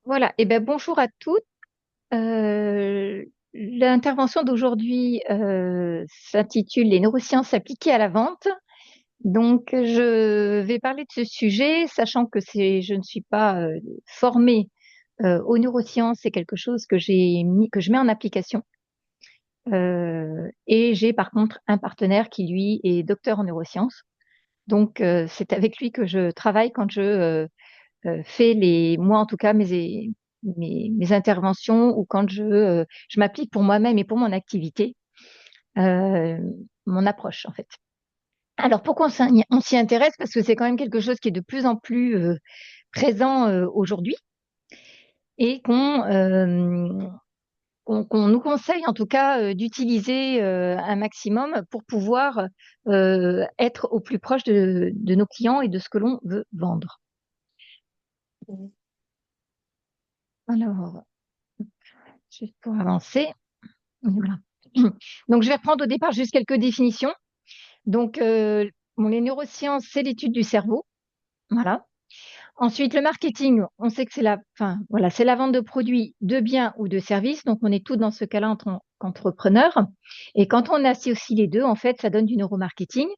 Voilà, et ben bonjour à toutes. L'intervention d'aujourd'hui s'intitule Les neurosciences appliquées à la vente. Donc, je vais parler de ce sujet, sachant que je ne suis pas formée aux neurosciences, c'est quelque chose que je mets en application. Et j'ai par contre un partenaire qui, lui, est docteur en neurosciences. Donc, c'est avec lui que je travaille quand fais moi en tout cas, mes interventions ou quand je m'applique pour moi-même et pour mon activité, euh, mon approche en fait. Alors pourquoi on s'y intéresse? Parce que c'est quand même quelque chose qui est de plus en plus présent aujourd'hui et qu'on nous conseille en tout cas d'utiliser un maximum pour pouvoir être au plus proche de nos clients et de ce que l'on veut vendre. Alors, juste pour avancer. Voilà. Donc, je vais reprendre au départ juste quelques définitions. Donc, les neurosciences, c'est l'étude du cerveau. Voilà. Ensuite, le marketing, on sait que enfin, voilà, c'est la vente de produits, de biens ou de services. Donc, on est tous dans ce cas-là en tant qu'entrepreneur. Et quand on associe les deux, en fait, ça donne du neuromarketing.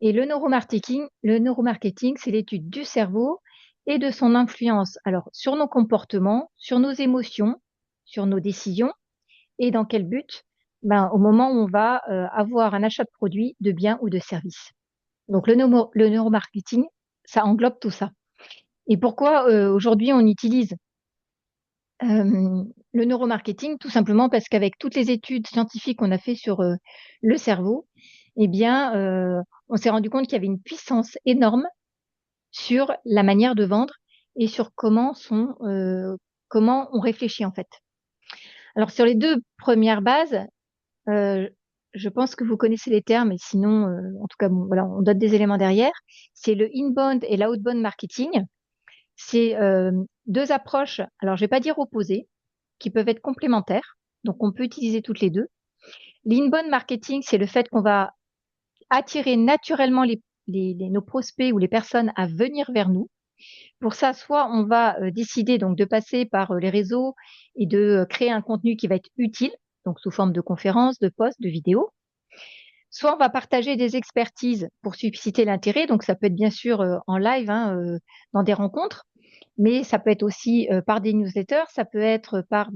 Et le neuromarketing, c'est l'étude du cerveau et de son influence. Alors, sur nos comportements, sur nos émotions, sur nos décisions et dans quel but? Ben, au moment où on va avoir un achat de produits, de biens ou de services. Donc le neuromarketing, ça englobe tout ça. Et pourquoi aujourd'hui on utilise le neuromarketing? Tout simplement parce qu'avec toutes les études scientifiques qu'on a fait sur le cerveau, eh bien, on s'est rendu compte qu'il y avait une puissance énorme sur la manière de vendre et sur comment on réfléchit en fait. Alors sur les deux premières bases, Euh, je pense que vous connaissez les termes, et sinon, en tout cas, bon, voilà, on donne des éléments derrière. C'est le inbound et l'outbound marketing. C'est deux approches, alors je vais pas dire opposées, qui peuvent être complémentaires. Donc, on peut utiliser toutes les deux. L'inbound marketing, c'est le fait qu'on va attirer naturellement nos prospects ou les personnes à venir vers nous. Pour ça, soit on va décider donc de passer par les réseaux et de créer un contenu qui va être utile, donc sous forme de conférences, de posts, de vidéos. Soit on va partager des expertises pour susciter l'intérêt, donc ça peut être bien sûr en live, hein, dans des rencontres, mais ça peut être aussi par des newsletters, ça peut être par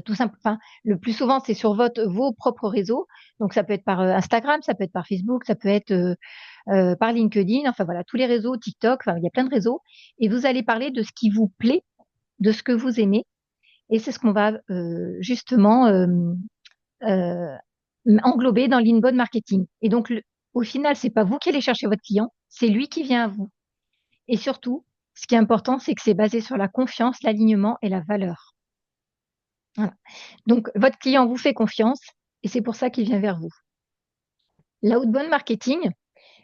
tout simple, enfin, le plus souvent c'est sur vos propres réseaux, donc ça peut être par Instagram, ça peut être par Facebook, ça peut être par LinkedIn, enfin voilà, tous les réseaux, TikTok, enfin il y a plein de réseaux, et vous allez parler de ce qui vous plaît, de ce que vous aimez, et c'est ce qu'on va justement euh, englobé dans l'inbound marketing. Et donc, au final, c'est pas vous qui allez chercher votre client, c'est lui qui vient à vous. Et surtout, ce qui est important, c'est que c'est basé sur la confiance, l'alignement et la valeur. Voilà. Donc, votre client vous fait confiance et c'est pour ça qu'il vient vers vous. L'outbound marketing,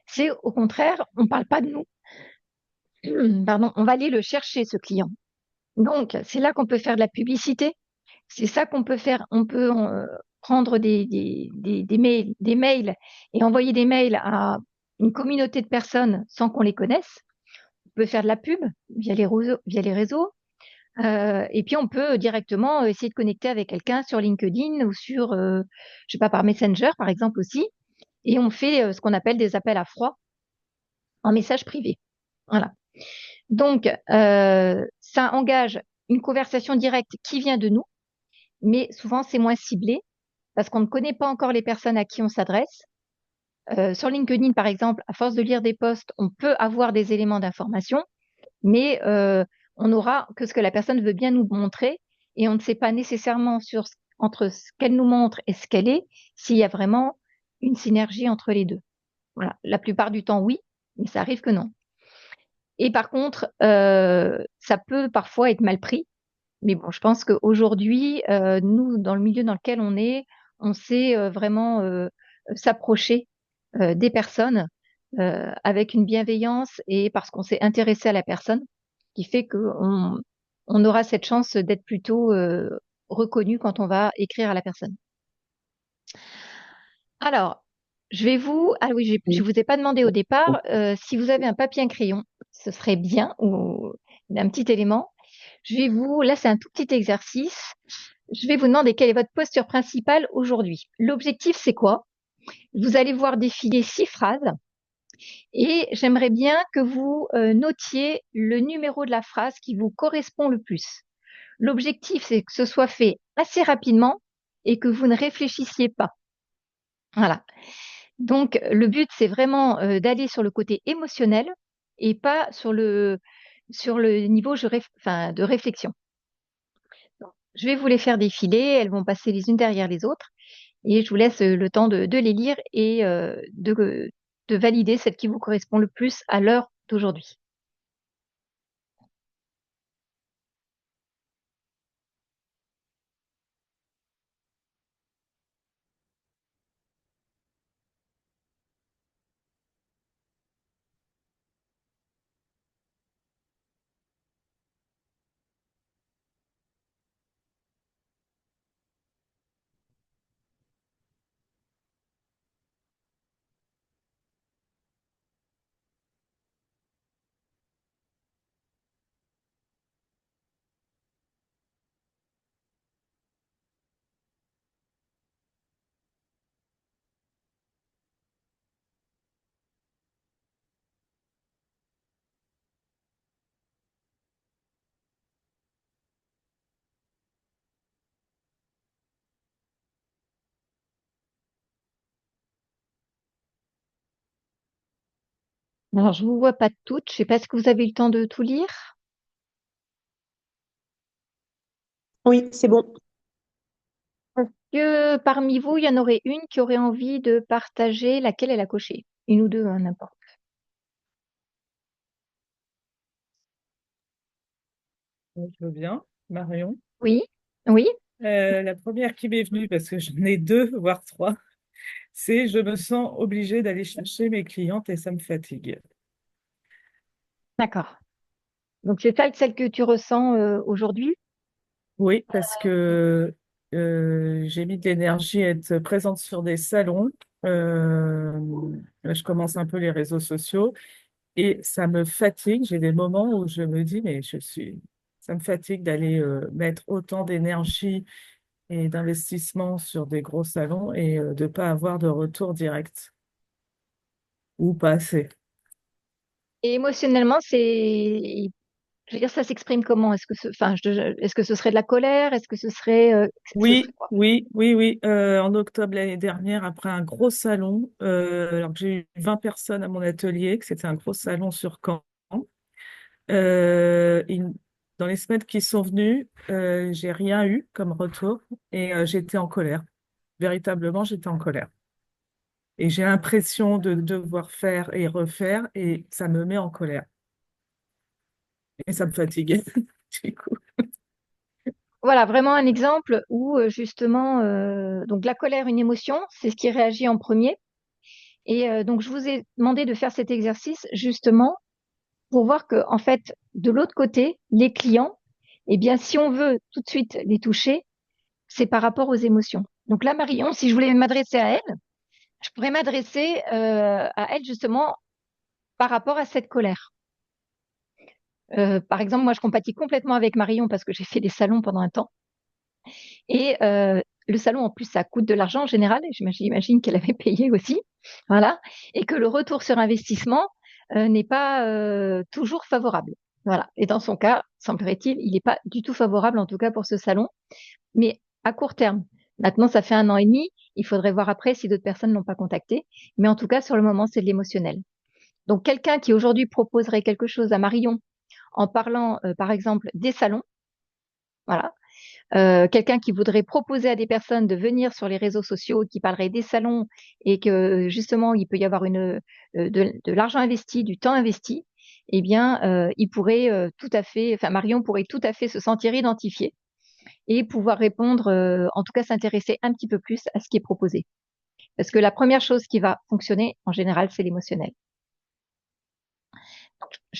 c'est au contraire, on ne parle pas de nous. Pardon, on va aller le chercher, ce client. Donc, c'est là qu'on peut faire de la publicité. C'est ça qu'on peut faire. On peut prendre des mails et envoyer des mails à une communauté de personnes sans qu'on les connaisse. On peut faire de la pub via les réseaux. Et puis, on peut directement essayer de connecter avec quelqu'un sur LinkedIn ou sur, je sais pas, par Messenger, par exemple aussi. Et on fait ce qu'on appelle des appels à froid en message privé. Voilà. Donc, ça engage une conversation directe qui vient de nous, mais souvent, c'est moins ciblé parce qu'on ne connaît pas encore les personnes à qui on s'adresse. Sur LinkedIn, par exemple, à force de lire des posts, on peut avoir des éléments d'information, mais on n'aura que ce que la personne veut bien nous montrer et on ne sait pas nécessairement entre ce qu'elle nous montre et ce qu'elle est, s'il y a vraiment une synergie entre les deux. Voilà. La plupart du temps, oui, mais ça arrive que non. Et par contre, ça peut parfois être mal pris. Mais bon, je pense qu'aujourd'hui, nous, dans le milieu dans lequel on sait vraiment s'approcher des personnes avec une bienveillance et parce qu'on s'est intéressé à la personne, qui fait qu'on aura cette chance d'être plutôt reconnu quand on va écrire à la personne. Alors, ah oui, je vous ai pas demandé au départ si vous avez un papier et un crayon, ce serait bien. un petit élément. Là, c'est un tout petit exercice. Je vais vous demander quelle est votre posture principale aujourd'hui. L'objectif, c'est quoi? Vous allez voir défiler 6 phrases et j'aimerais bien que vous notiez le numéro de la phrase qui vous correspond le plus. L'objectif, c'est que ce soit fait assez rapidement et que vous ne réfléchissiez pas. Voilà. Donc, le but, c'est vraiment d'aller sur le côté émotionnel et pas sur le niveau de réflexion. Donc, je vais vous les faire défiler, elles vont passer les unes derrière les autres et je vous laisse le temps de les lire et de valider celle qui vous correspond le plus à l'heure d'aujourd'hui. Alors, je ne vous vois pas toutes. Je ne sais pas si vous avez eu le temps de tout lire. Oui, c'est bon. Est-ce que parmi vous, il y en aurait une qui aurait envie de partager laquelle elle a coché? Une ou deux, hein, n'importe. Je veux bien, Marion. Oui, oui, La première qui m'est venue, parce que j'en ai deux, voire trois, c'est je me sens obligée d'aller chercher mes clientes et ça me fatigue. d'accord. Donc, c'est celle que tu ressens aujourd'hui. Oui, parce que j'ai mis de l'énergie à être présente sur des salons. Euh, Là, je commence un peu les réseaux sociaux et ça me fatigue. J'ai des moments où je me dis, mais ça me fatigue d'aller mettre autant d'énergie et d'investissement sur des gros salons et de pas avoir de retour direct ou pas assez. Et émotionnellement, je veux dire, ça s'exprime comment? Est-ce que ce serait de la colère? Est-ce que ce serait Oui, quoi? oui, oui, oui. En octobre l'année dernière, après un gros salon, alors que j'ai eu 20 personnes à mon atelier, que c'était un gros salon sur Caen. Euh, il- Dans les semaines qui sont venues, j'ai rien eu comme retour et j'étais en colère. Véritablement, j'étais en colère. Et j'ai l'impression de devoir faire et refaire et ça me met en colère. Et ça me fatigue. Du coup. Voilà, vraiment un exemple où justement, donc la colère, une émotion, c'est ce qui réagit en premier. Et donc, je vous ai demandé de faire cet exercice justement pour voir que, en fait, de l'autre côté, les clients, eh bien, si on veut tout de suite les toucher, c'est par rapport aux émotions. Donc là, Marion, si je voulais m'adresser à elle, je pourrais m'adresser à elle justement par rapport à cette colère. Par exemple, moi, je compatis complètement avec Marion parce que j'ai fait des salons pendant un temps. Et le salon, en plus, ça coûte de l'argent en général. Et j'imagine qu'elle avait payé aussi. Voilà. Et que le retour sur investissement n'est pas toujours favorable. Voilà. Et dans son cas, semblerait-il, il n'est pas du tout favorable, en tout cas pour ce salon. Mais à court terme. Maintenant, ça fait 1 an et demi. Il faudrait voir après si d'autres personnes ne l'ont pas contacté. Mais en tout cas, sur le moment, c'est de l'émotionnel. Donc, quelqu'un qui aujourd'hui proposerait quelque chose à Marion en parlant, par exemple, des salons, voilà, quelqu'un qui voudrait proposer à des personnes de venir sur les réseaux sociaux, qui parlerait des salons et que justement il peut y avoir de l'argent investi, du temps investi, eh bien, il pourrait tout à fait, enfin Marion pourrait tout à fait se sentir identifiée et pouvoir répondre, en tout cas s'intéresser un petit peu plus à ce qui est proposé. Parce que la première chose qui va fonctionner, en général, c'est l'émotionnel.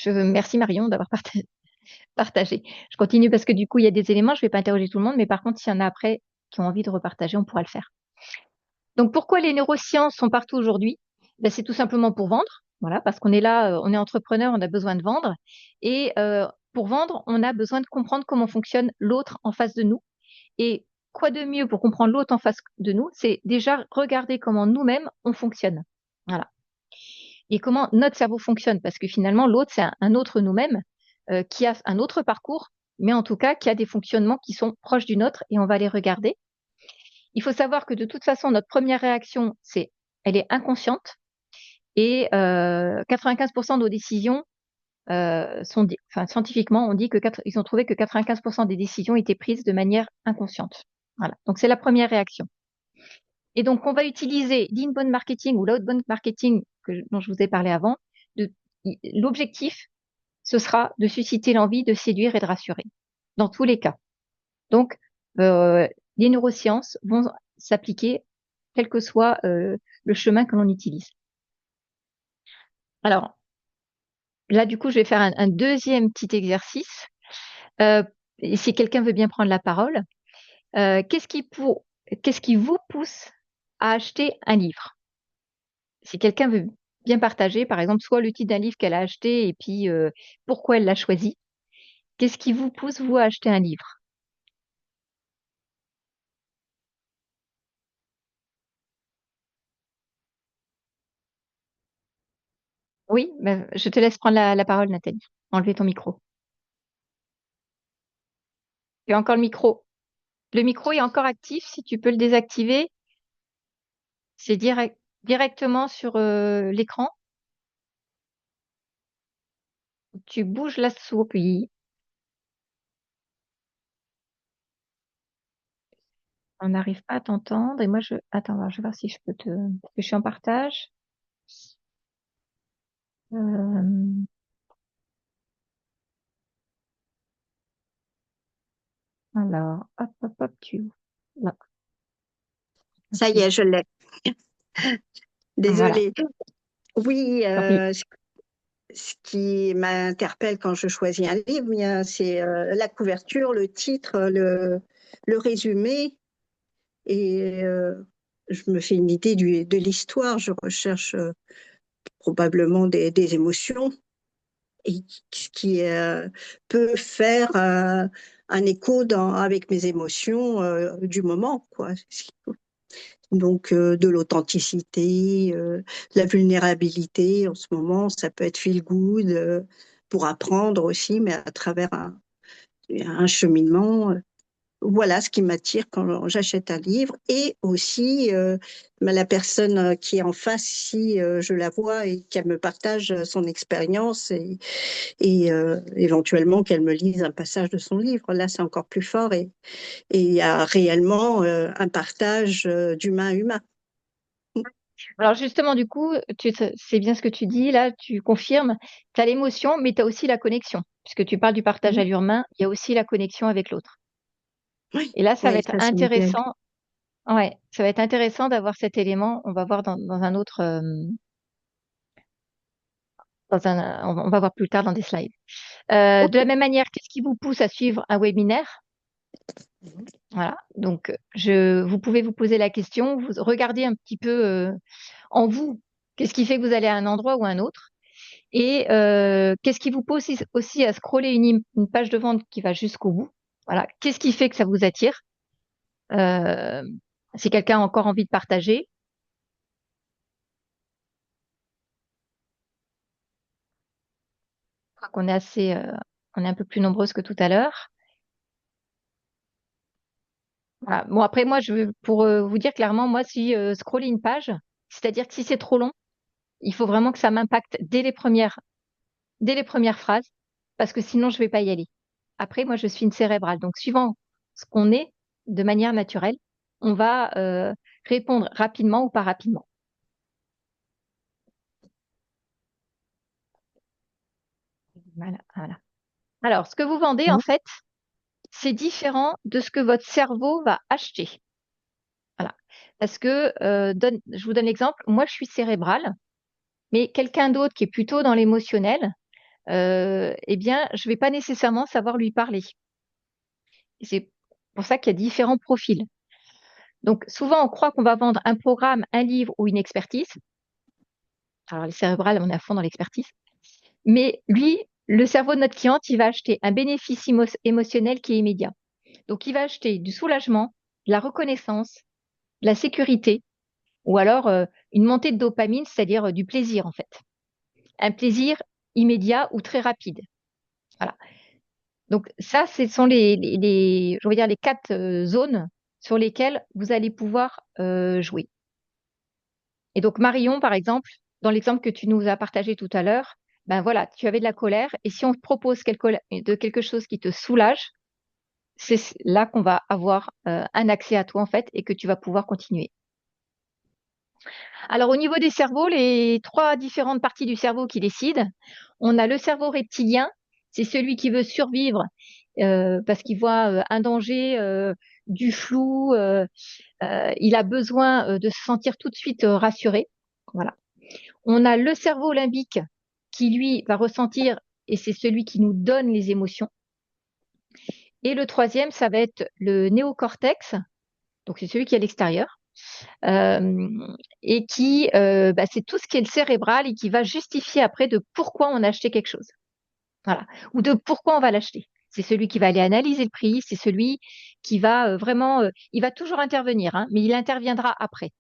Merci Marion d'avoir partagé. Je continue parce que du coup, il y a des éléments, je ne vais pas interroger tout le monde, mais par contre, s'il y en a après qui ont envie de repartager, on pourra le faire. Donc, pourquoi les neurosciences sont partout aujourd'hui? Ben, c'est tout simplement pour vendre. Voilà, parce qu'on est là, on est entrepreneur, on a besoin de vendre. Et pour vendre, on a besoin de comprendre comment fonctionne l'autre en face de nous. Et quoi de mieux pour comprendre l'autre en face de nous, c'est déjà regarder comment nous-mêmes on fonctionne. Voilà. Et comment notre cerveau fonctionne, parce que finalement, l'autre, c'est un autre nous-mêmes qui a un autre parcours, mais en tout cas, qui a des fonctionnements qui sont proches du nôtre et on va les regarder. Il faut savoir que de toute façon, notre première réaction, elle est inconsciente et 95% de nos décisions enfin, scientifiquement, on dit ils ont trouvé que 95% des décisions étaient prises de manière inconsciente. Voilà. Donc, c'est la première réaction. Et donc, on va utiliser l'inbound marketing ou l'outbound marketing dont je vous ai parlé avant. L'objectif, ce sera de susciter l'envie de séduire et de rassurer, dans tous les cas. Donc, les neurosciences vont s'appliquer quel que soit le chemin que l'on utilise. Alors, là, du coup, je vais faire un deuxième petit exercice. Et si quelqu'un veut bien prendre la parole, qu'est-ce qui vous pousse à acheter un livre? Si quelqu'un veut bien partager, par exemple, soit le titre d'un livre qu'elle a acheté et puis pourquoi elle l'a choisi. Qu'est-ce qui vous pousse, vous, à acheter un livre? Oui, je te laisse prendre la parole, Nathalie. Enlevez ton micro. Tu as encore le micro. Le micro est encore actif. Si tu peux le désactiver, c'est directement sur l'écran. Tu bouges la souris. On n'arrive pas à t'entendre. Et moi, Attends, je vais voir si je peux parce que je suis en partage. Euh, Alors, hop, hop, hop, là. Ça y Ok. est, je l'ai. Voilà. Désolée. Oui, Tant pis. ce qui m'interpelle quand je choisis un livre, bien, c'est la couverture, le titre, le résumé. Et je me fais une idée de l'histoire. Je recherche probablement des émotions et qui peut faire un écho avec mes émotions du moment, quoi. Donc, de l'authenticité, la vulnérabilité. En ce moment, ça peut être feel good pour apprendre aussi, mais à travers un cheminement. Voilà ce qui m'attire quand j'achète un livre. Et aussi, la personne qui est en face, si je la vois et qu'elle me partage son expérience et éventuellement qu'elle me lise un passage de son livre. Là, c'est encore plus fort et il y a réellement un partage d'humain à humain. Alors justement, du coup, c'est bien ce que tu dis, là, tu confirmes, tu as l'émotion, mais tu as aussi la connexion. Puisque tu parles du partage à l'humain, il y a aussi la connexion avec l'autre. Oui, Et là, ça va oui, être ça me plaît. intéressant. Ouais, ça va être intéressant d'avoir cet élément. On va voir dans un autre, on va voir plus tard dans des slides. De la même manière, qu'est-ce qui vous pousse à suivre un webinaire? Voilà. Donc, vous pouvez vous poser la question, vous regardez un petit peu en vous, qu'est-ce qui fait que vous allez à un endroit ou à un autre? Et qu'est-ce qui vous pousse aussi à scroller une page de vente qui va jusqu'au bout? Voilà. Qu'est-ce qui fait que ça vous attire? Si quelqu'un a encore envie de partager. Je crois on est un peu plus nombreuses que tout à l'heure. Voilà. Bon, après, moi, pour vous dire clairement, moi, si scroller une page, c'est-à-dire que si c'est trop long, il faut vraiment que ça m'impacte dès les premières phrases, parce que sinon, je vais pas y aller. Après, moi, je suis une cérébrale. Donc, suivant ce qu'on est, de manière naturelle, on va répondre rapidement ou pas rapidement. Voilà, voilà. Alors, ce que vous vendez, en fait, c'est différent de ce que votre cerveau va acheter. Voilà. Parce que, je vous donne l'exemple, moi, je suis cérébrale, mais quelqu'un d'autre qui est plutôt dans l'émotionnel, eh bien, je vais pas nécessairement savoir lui parler. C'est pour ça qu'il y a différents profils. Donc, souvent, on croit qu'on va vendre un programme, un livre ou une expertise. Alors, les cérébrales, on est à fond dans l'expertise. Mais lui, le cerveau de notre cliente, il va acheter un bénéfice émotionnel qui est immédiat. Donc, il va acheter du soulagement, de la reconnaissance, de la sécurité, ou alors une montée de dopamine, c'est-à-dire du plaisir en fait. Un plaisir immédiat ou très rapide. Voilà. Donc ça, ce sont je veux dire, les 4 zones sur lesquelles vous allez pouvoir jouer. Et donc Marion, par exemple, dans l'exemple que tu nous as partagé tout à l'heure, ben voilà, tu avais de la colère, et si on te propose quelque chose qui te soulage, c'est là qu'on va avoir un accès à toi en fait, et que tu vas pouvoir continuer. Alors au niveau des cerveaux, les 3 différentes parties du cerveau qui décident, on a le cerveau reptilien, c'est celui qui veut survivre parce qu'il voit un danger, du flou, il a besoin de se sentir tout de suite rassuré. Voilà. On a le cerveau limbique qui, lui, va ressentir, et c'est celui qui nous donne les émotions. Et le troisième, ça va être le néocortex, donc c'est celui qui est à l'extérieur, et qui, c'est tout ce qui est le cérébral et qui va justifier après de pourquoi on a acheté quelque chose. Voilà. Ou de pourquoi on va l'acheter. C'est celui qui va aller analyser le prix, c'est celui qui va vraiment, il va toujours intervenir, hein, mais il interviendra après.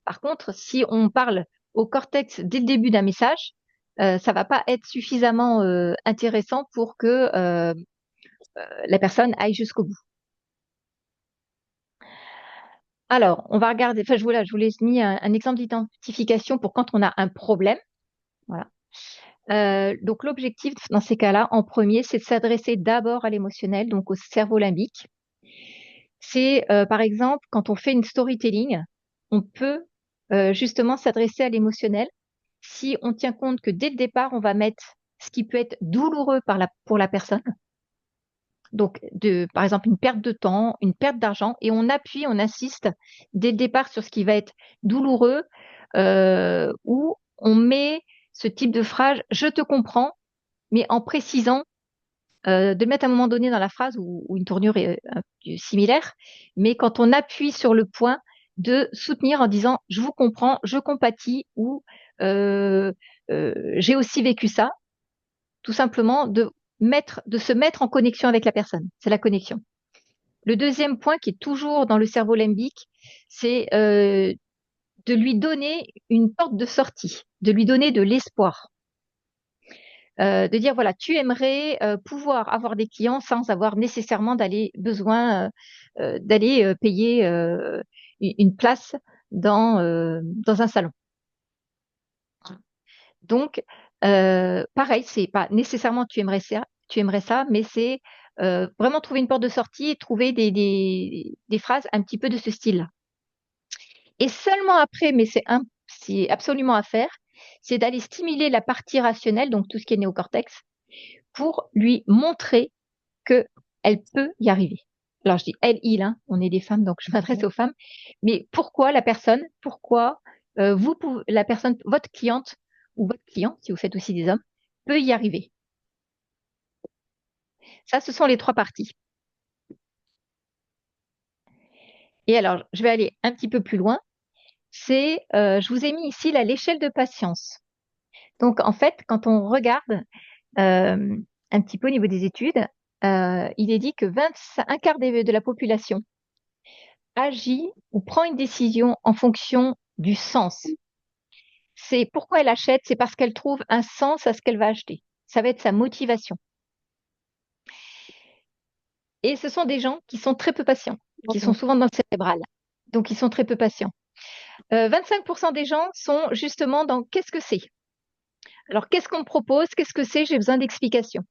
Par contre, si on parle au cortex dès le début d'un message, ça va pas être suffisamment intéressant pour que la personne aille jusqu'au bout. Alors, on va regarder, enfin, je vous laisse mis un exemple d'identification pour quand on a un problème. Voilà. Donc, l'objectif dans ces cas-là, en premier, c'est de s'adresser d'abord à l'émotionnel, donc au cerveau limbique. C'est, par exemple, quand on fait une storytelling, on peut justement s'adresser à l'émotionnel si on tient compte que dès le départ, on va mettre ce qui peut être douloureux pour la personne. Donc, par exemple, une perte de temps, une perte d'argent, et on appuie, on insiste dès le départ sur ce qui va être douloureux, où on met ce type de phrase, je te comprends, mais en précisant, de le mettre à un moment donné dans la phrase ou une tournure similaire, mais quand on appuie sur le point de soutenir en disant je vous comprends, je compatis, ou j'ai aussi vécu ça, tout simplement de se mettre en connexion avec la personne. C'est la connexion. Le deuxième point qui est toujours dans le cerveau limbique, c'est de lui donner une porte de sortie, de lui donner de l'espoir. De dire voilà, tu aimerais pouvoir avoir des clients sans avoir nécessairement d'aller payer une place dans un salon. Donc, pareil, c'est pas nécessairement tu aimerais ça, mais c'est vraiment trouver une porte de sortie et trouver des phrases un petit peu de ce style-là. Et seulement après, mais c'est absolument à faire, c'est d'aller stimuler la partie rationnelle, donc tout ce qui est néocortex, pour lui montrer qu'elle peut y arriver. Alors je dis elle, il, hein, on est des femmes, donc je m'adresse aux femmes, mais pourquoi la personne, votre cliente ou votre client, si vous faites aussi des hommes, peut y arriver. Ça, ce sont les 3 parties. Et alors, je vais aller un petit peu plus loin. Je vous ai mis ici l'échelle de patience. Donc, en fait, quand on regarde un petit peu au niveau des études, il est dit que un quart de la population agit ou prend une décision en fonction du sens. C'est pourquoi elle achète, c'est parce qu'elle trouve un sens à ce qu'elle va acheter. Ça va être sa motivation. Et ce sont des gens qui sont très peu patients, qui sont souvent dans le cérébral. Donc, ils sont très peu patients. 25% des gens sont justement dans qu'est-ce que c'est? Alors, qu'est-ce qu'on me propose? Qu'est-ce que c'est? J'ai besoin d'explications.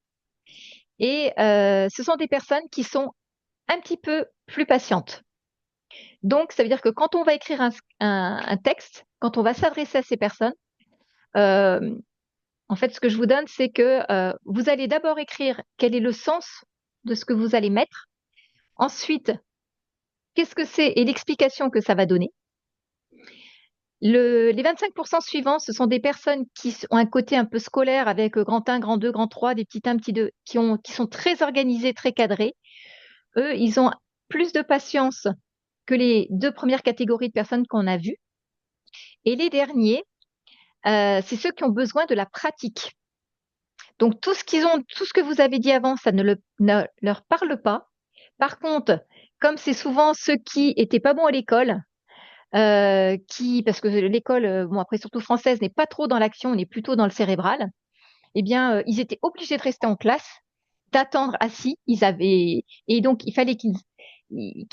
Et ce sont des personnes qui sont un petit peu plus patientes. Donc, ça veut dire que quand on va écrire un texte, quand on va s'adresser à ces personnes, en fait, ce que je vous donne, c'est que vous allez d'abord écrire quel est le sens de ce que vous allez mettre. Ensuite, qu'est-ce que c'est et l'explication que ça va donner. Les 25% suivants, ce sont des personnes qui ont un côté un peu scolaire avec grand 1, grand 2, grand 3, des petits 1, petit 2, qui sont très organisés, très cadrés. Eux, ils ont plus de patience que les 2 premières catégories de personnes qu'on a vues. Et les derniers, c'est ceux qui ont besoin de la pratique. Donc, tout ce que vous avez dit avant, ça ne leur parle pas. Par contre, comme c'est souvent ceux qui étaient pas bons à l'école, parce que l'école, bon après surtout française, n'est pas trop dans l'action, on est plutôt dans le cérébral, eh bien, ils étaient obligés de rester en classe, d'attendre assis. Et donc, il fallait qu'ils aient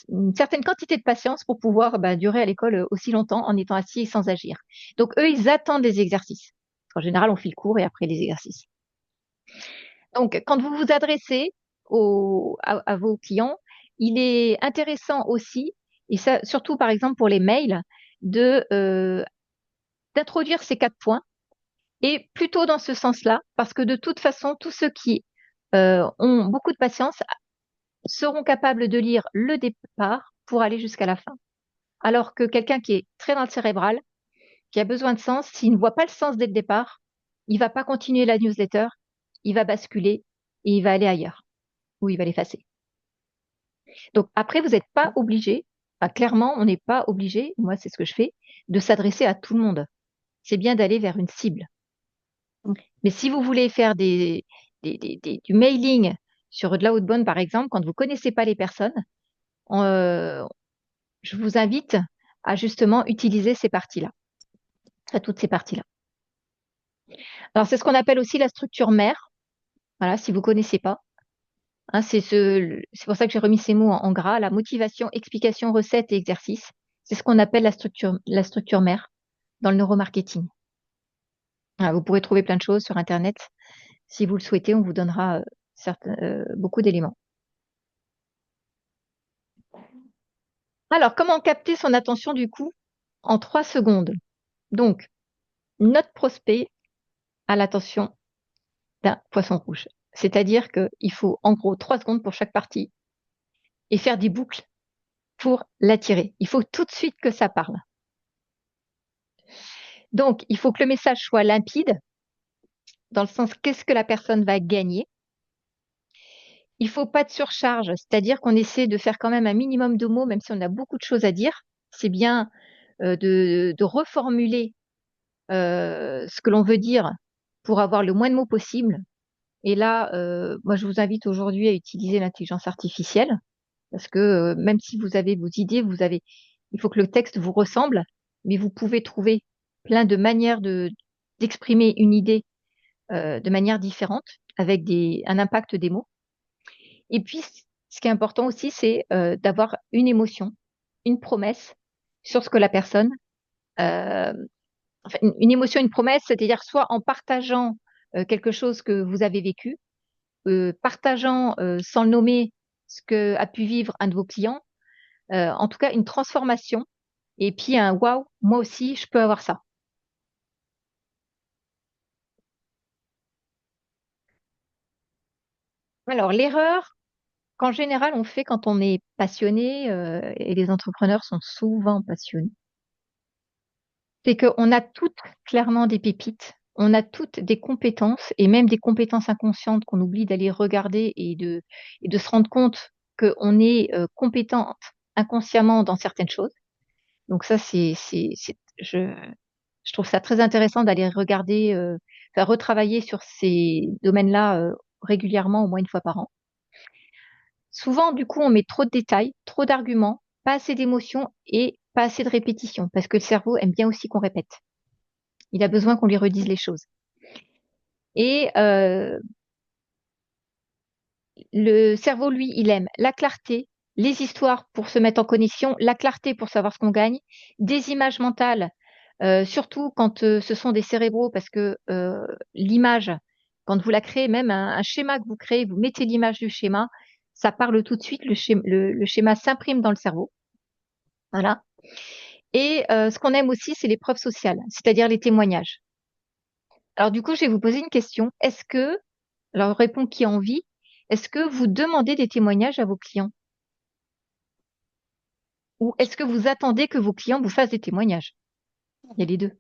une certaine quantité de patience pour pouvoir durer à l'école aussi longtemps en étant assis et sans agir. Donc, eux, ils attendent les exercices. En général, on fait le cours et après les exercices. Donc, quand vous vous adressez à vos clients, il est intéressant aussi, et ça, surtout par exemple pour les mails, d'introduire ces 4 points, et plutôt dans ce sens-là, parce que de toute façon, tous ceux qui ont beaucoup de patience seront capables de lire le départ pour aller jusqu'à la fin. Alors que quelqu'un qui est très dans le cérébral, qui a besoin de sens, s'il ne voit pas le sens dès le départ, il va pas continuer la newsletter, il va basculer et il va aller ailleurs, ou il va l'effacer. Donc après, vous n'êtes pas obligé, clairement, on n'est pas obligé, moi c'est ce que je fais, de s'adresser à tout le monde. C'est bien d'aller vers une cible. Mais si vous voulez faire du mailing sur de l'outbound, par exemple, quand vous ne connaissez pas les personnes, je vous invite à justement utiliser ces parties-là, à toutes ces parties-là. Alors, c'est ce qu'on appelle aussi la structure mère. Voilà, si vous ne connaissez pas. Hein, c'est pour ça que j'ai remis ces mots en gras, la motivation, explication, recette et exercice. C'est ce qu'on appelle la structure mère dans le neuromarketing. Voilà, vous pourrez trouver plein de choses sur Internet. Si vous le souhaitez, on vous donnera beaucoup d'éléments. Alors, comment capter son attention du coup en 3 secondes? Donc, notre prospect a l'attention d'un poisson rouge. C'est-à-dire qu'il faut en gros 3 secondes pour chaque partie et faire des boucles pour l'attirer. Il faut tout de suite que ça parle. Donc, il faut que le message soit limpide, dans le sens qu'est-ce que la personne va gagner. Il ne faut pas de surcharge, c'est-à-dire qu'on essaie de faire quand même un minimum de mots, même si on a beaucoup de choses à dire. C'est bien de reformuler ce que l'on veut dire pour avoir le moins de mots possible. Et là, moi, je vous invite aujourd'hui à utiliser l'intelligence artificielle parce que même si vous avez vos idées, il faut que le texte vous ressemble, mais vous pouvez trouver plein de manières d'exprimer une idée de manière différente avec un impact des mots. Et puis, ce qui est important aussi, c'est d'avoir une émotion, une promesse sur ce que la personne, enfin, une émotion, une promesse, c'est-à-dire soit en partageant quelque chose que vous avez vécu, partageant sans le nommer ce que a pu vivre un de vos clients, en tout cas une transformation, et puis un waouh, moi aussi je peux avoir ça. Alors l'erreur qu'en général on fait quand on est passionné, et les entrepreneurs sont souvent passionnés, c'est qu'on a toutes clairement des pépites, on a toutes des compétences et même des compétences inconscientes qu'on oublie d'aller regarder et de se rendre compte qu'on est compétente inconsciemment dans certaines choses. Donc ça, je trouve ça très intéressant d'aller regarder, retravailler sur ces domaines-là régulièrement, au moins une fois par an. Souvent, du coup, on met trop de détails, trop d'arguments, pas assez d'émotions et pas assez de répétition, parce que le cerveau aime bien aussi qu'on répète. Il a besoin qu'on lui redise les choses. Et le cerveau, lui, il aime la clarté, les histoires pour se mettre en connexion, la clarté pour savoir ce qu'on gagne, des images mentales, surtout quand ce sont des cérébraux, parce que l'image, quand vous la créez, même un schéma que vous créez, vous mettez l'image du schéma, ça parle tout de suite, le schéma s'imprime dans le cerveau. Voilà. Et ce qu'on aime aussi, c'est les preuves sociales, c'est-à-dire les témoignages. Alors du coup, je vais vous poser une question. Alors répond qui a envie, est-ce que vous demandez des témoignages à vos clients? Ou est-ce que vous attendez que vos clients vous fassent des témoignages? Il y a les deux.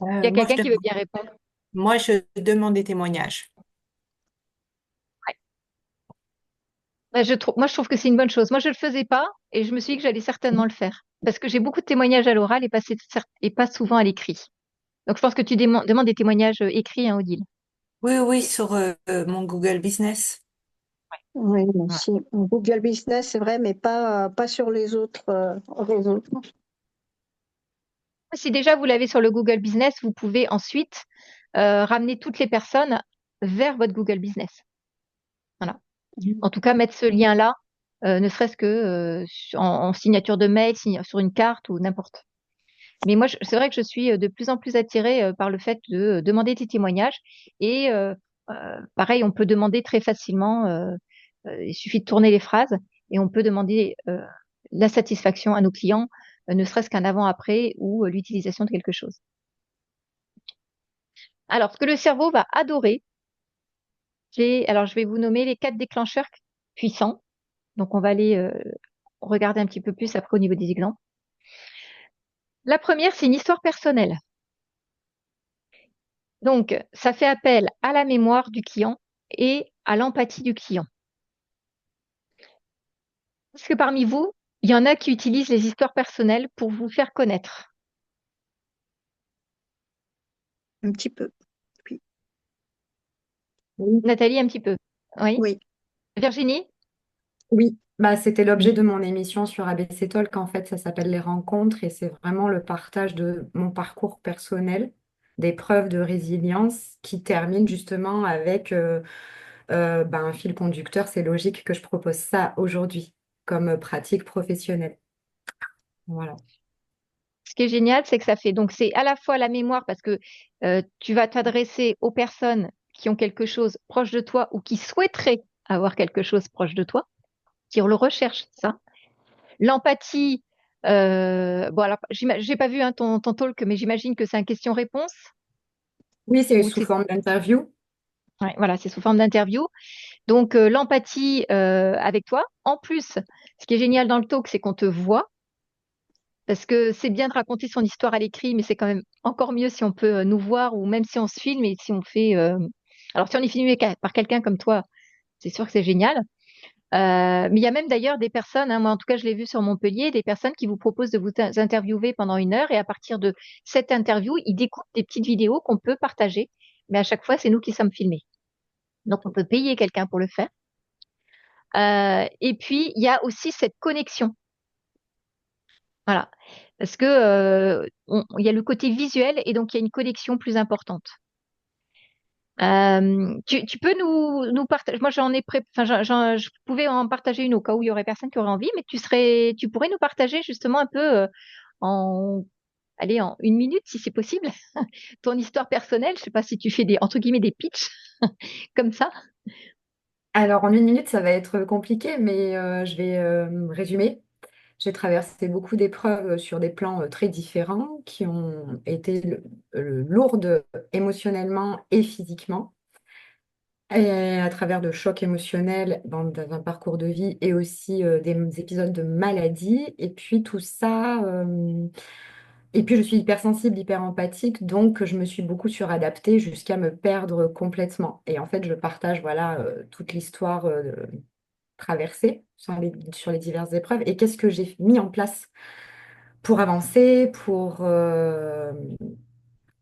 Il y a quelqu'un qui veut bien répondre. Moi, je demande des témoignages. Moi, je trouve que c'est une bonne chose. Moi, je le faisais pas et je me suis dit que j'allais certainement le faire parce que j'ai beaucoup de témoignages à l'oral et pas souvent à l'écrit. Donc, je pense que tu demandes des témoignages écrits, hein, Odile. Oui, oui, sur mon Google Business. Oui, moi Voilà. aussi. Google Business, c'est vrai, mais pas sur les autres réseaux. Si déjà vous l'avez sur le Google Business, vous pouvez ensuite ramener toutes les personnes vers votre Google Business. Voilà. En tout cas, mettre ce lien-là, ne serait-ce que en signature de mail, sur une carte ou n'importe. Mais moi, c'est vrai que je suis de plus en plus attirée par le fait de demander des témoignages. Et pareil, on peut demander très facilement, il suffit de tourner les phrases et on peut demander la satisfaction à nos clients, ne serait-ce qu'un avant-après ou l'utilisation de quelque chose. Alors, ce que le cerveau va adorer, alors je vais vous nommer les 4 déclencheurs puissants. Donc, on va aller regarder un petit peu plus après au niveau des exemples. La première, c'est une histoire personnelle. Donc, ça fait appel à la mémoire du client et à l'empathie du client. Est-ce que parmi vous, il y en a qui utilisent les histoires personnelles pour vous faire connaître? Un petit peu. Oui. Oui, Nathalie, un petit peu. Oui. Oui. Virginie? oui. Bah, c'était l'objet de mon émission sur ABC Talk. En fait, ça s'appelle Les Rencontres et c'est vraiment le partage de mon parcours personnel, des preuves de résilience qui termine justement avec bah, un fil conducteur. C'est logique que je propose ça aujourd'hui comme pratique professionnelle. Voilà. Ce qui est génial, c'est que ça fait, donc c'est à la fois la mémoire parce que tu vas t'adresser aux personnes qui ont quelque chose proche de toi ou qui souhaiteraient avoir quelque chose proche de toi, qui le recherchent, ça. L'empathie, bon alors, j'ai pas vu hein, ton talk, mais j'imagine que c'est un question-réponse Oui, c'est ou sous c'est, forme d'interview. ouais, voilà, c'est sous forme d'interview. Donc l'empathie avec toi. En plus, ce qui est génial dans le talk, c'est qu'on te voit. Parce que c'est bien de raconter son histoire à l'écrit, mais c'est quand même encore mieux si on peut nous voir ou même si on se filme et si on fait. Alors, si on est filmé par quelqu'un comme toi, c'est sûr que c'est génial. Mais il y a même d'ailleurs des personnes, hein, moi en tout cas je l'ai vu sur Montpellier, des personnes qui vous proposent de vous interviewer pendant 1 heure et à partir de cette interview, ils découpent des petites vidéos qu'on peut partager. Mais à chaque fois, c'est nous qui sommes filmés. Donc, on peut payer quelqu'un pour le faire. Et puis, il y a aussi cette connexion. Voilà. Parce que il y a le côté visuel et donc il y a une connexion plus importante. Tu peux nous partager. Moi, j'en ai enfin, je pouvais en partager une au cas où il y aurait personne qui aurait envie, mais tu pourrais nous partager justement un peu en, allez, en 1 minute si c'est possible, ton histoire personnelle. Je sais pas si tu fais des entre guillemets des pitchs comme ça. Alors, en 1 minute, ça va être compliqué, mais je vais résumer. J'ai traversé beaucoup d'épreuves sur des plans très différents qui ont été lourdes émotionnellement et physiquement, et à travers de chocs émotionnels dans un parcours de vie et aussi des épisodes de maladie. Et puis tout ça, et puis je suis hypersensible, hyper empathique, donc je me suis beaucoup suradaptée jusqu'à me perdre complètement. Et en fait, je partage voilà toute l'histoire traversée sur les diverses épreuves et qu'est-ce que j'ai mis en place pour avancer,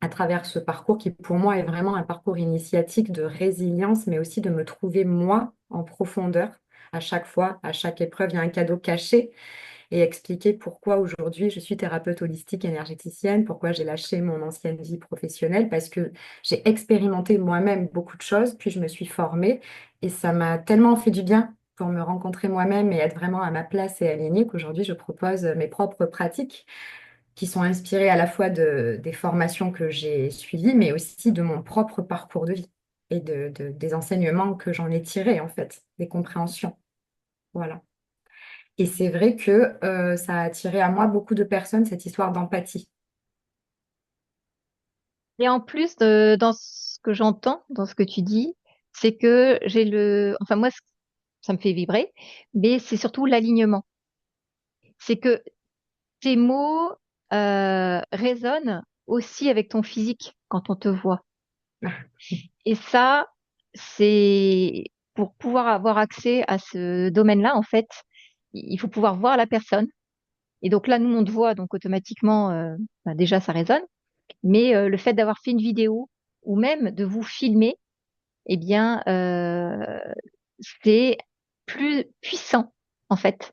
à travers ce parcours qui pour moi est vraiment un parcours initiatique de résilience, mais aussi de me trouver moi en profondeur. À chaque fois, à chaque épreuve, il y a un cadeau caché et expliquer pourquoi aujourd'hui je suis thérapeute holistique énergéticienne, pourquoi j'ai lâché mon ancienne vie professionnelle, parce que j'ai expérimenté moi-même beaucoup de choses, puis je me suis formée et ça m'a tellement fait du bien pour me rencontrer moi-même et être vraiment à ma place et alignée qu'aujourd'hui je propose mes propres pratiques qui sont inspirées à la fois des formations que j'ai suivies, mais aussi de mon propre parcours de vie et des enseignements que j'en ai tirés en fait, des compréhensions. Voilà. Et c'est vrai que ça a attiré à moi beaucoup de personnes, cette histoire d'empathie. Et en plus, dans ce que j'entends, dans ce que tu dis, c'est que enfin moi, ça me fait vibrer, mais c'est surtout l'alignement. C'est que tes mots résonnent aussi avec ton physique quand on te voit. Et ça, c'est pour pouvoir avoir accès à ce domaine-là, en fait, il faut pouvoir voir la personne. Et donc là, nous, on te voit, donc automatiquement, bah, déjà, ça résonne. Mais le fait d'avoir fait une vidéo ou même de vous filmer, eh bien, c'est plus puissant, en fait,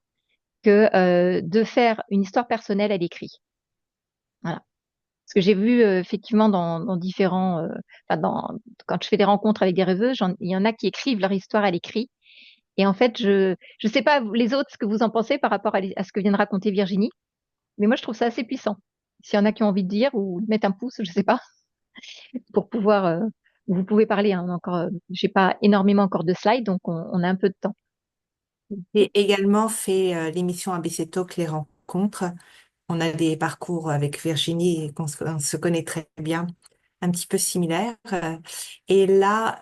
que de faire une histoire personnelle à l'écrit. Voilà. Parce que j'ai vu effectivement dans différents, enfin quand je fais des rencontres avec des rêveuses, il y en a qui écrivent leur histoire à l'écrit. Et en fait, je sais pas les autres ce que vous en pensez par rapport à ce que vient de raconter Virginie, mais moi je trouve ça assez puissant. S'il y en a qui ont envie de dire ou de mettre un pouce, je sais pas, pour pouvoir, vous pouvez parler. Hein, encore, j'ai pas énormément encore de slides, donc on a un peu de temps. J'ai également fait l'émission ABC Talk, les rencontres. On a des parcours avec Virginie et on se connaît très bien, un petit peu similaires. Et là,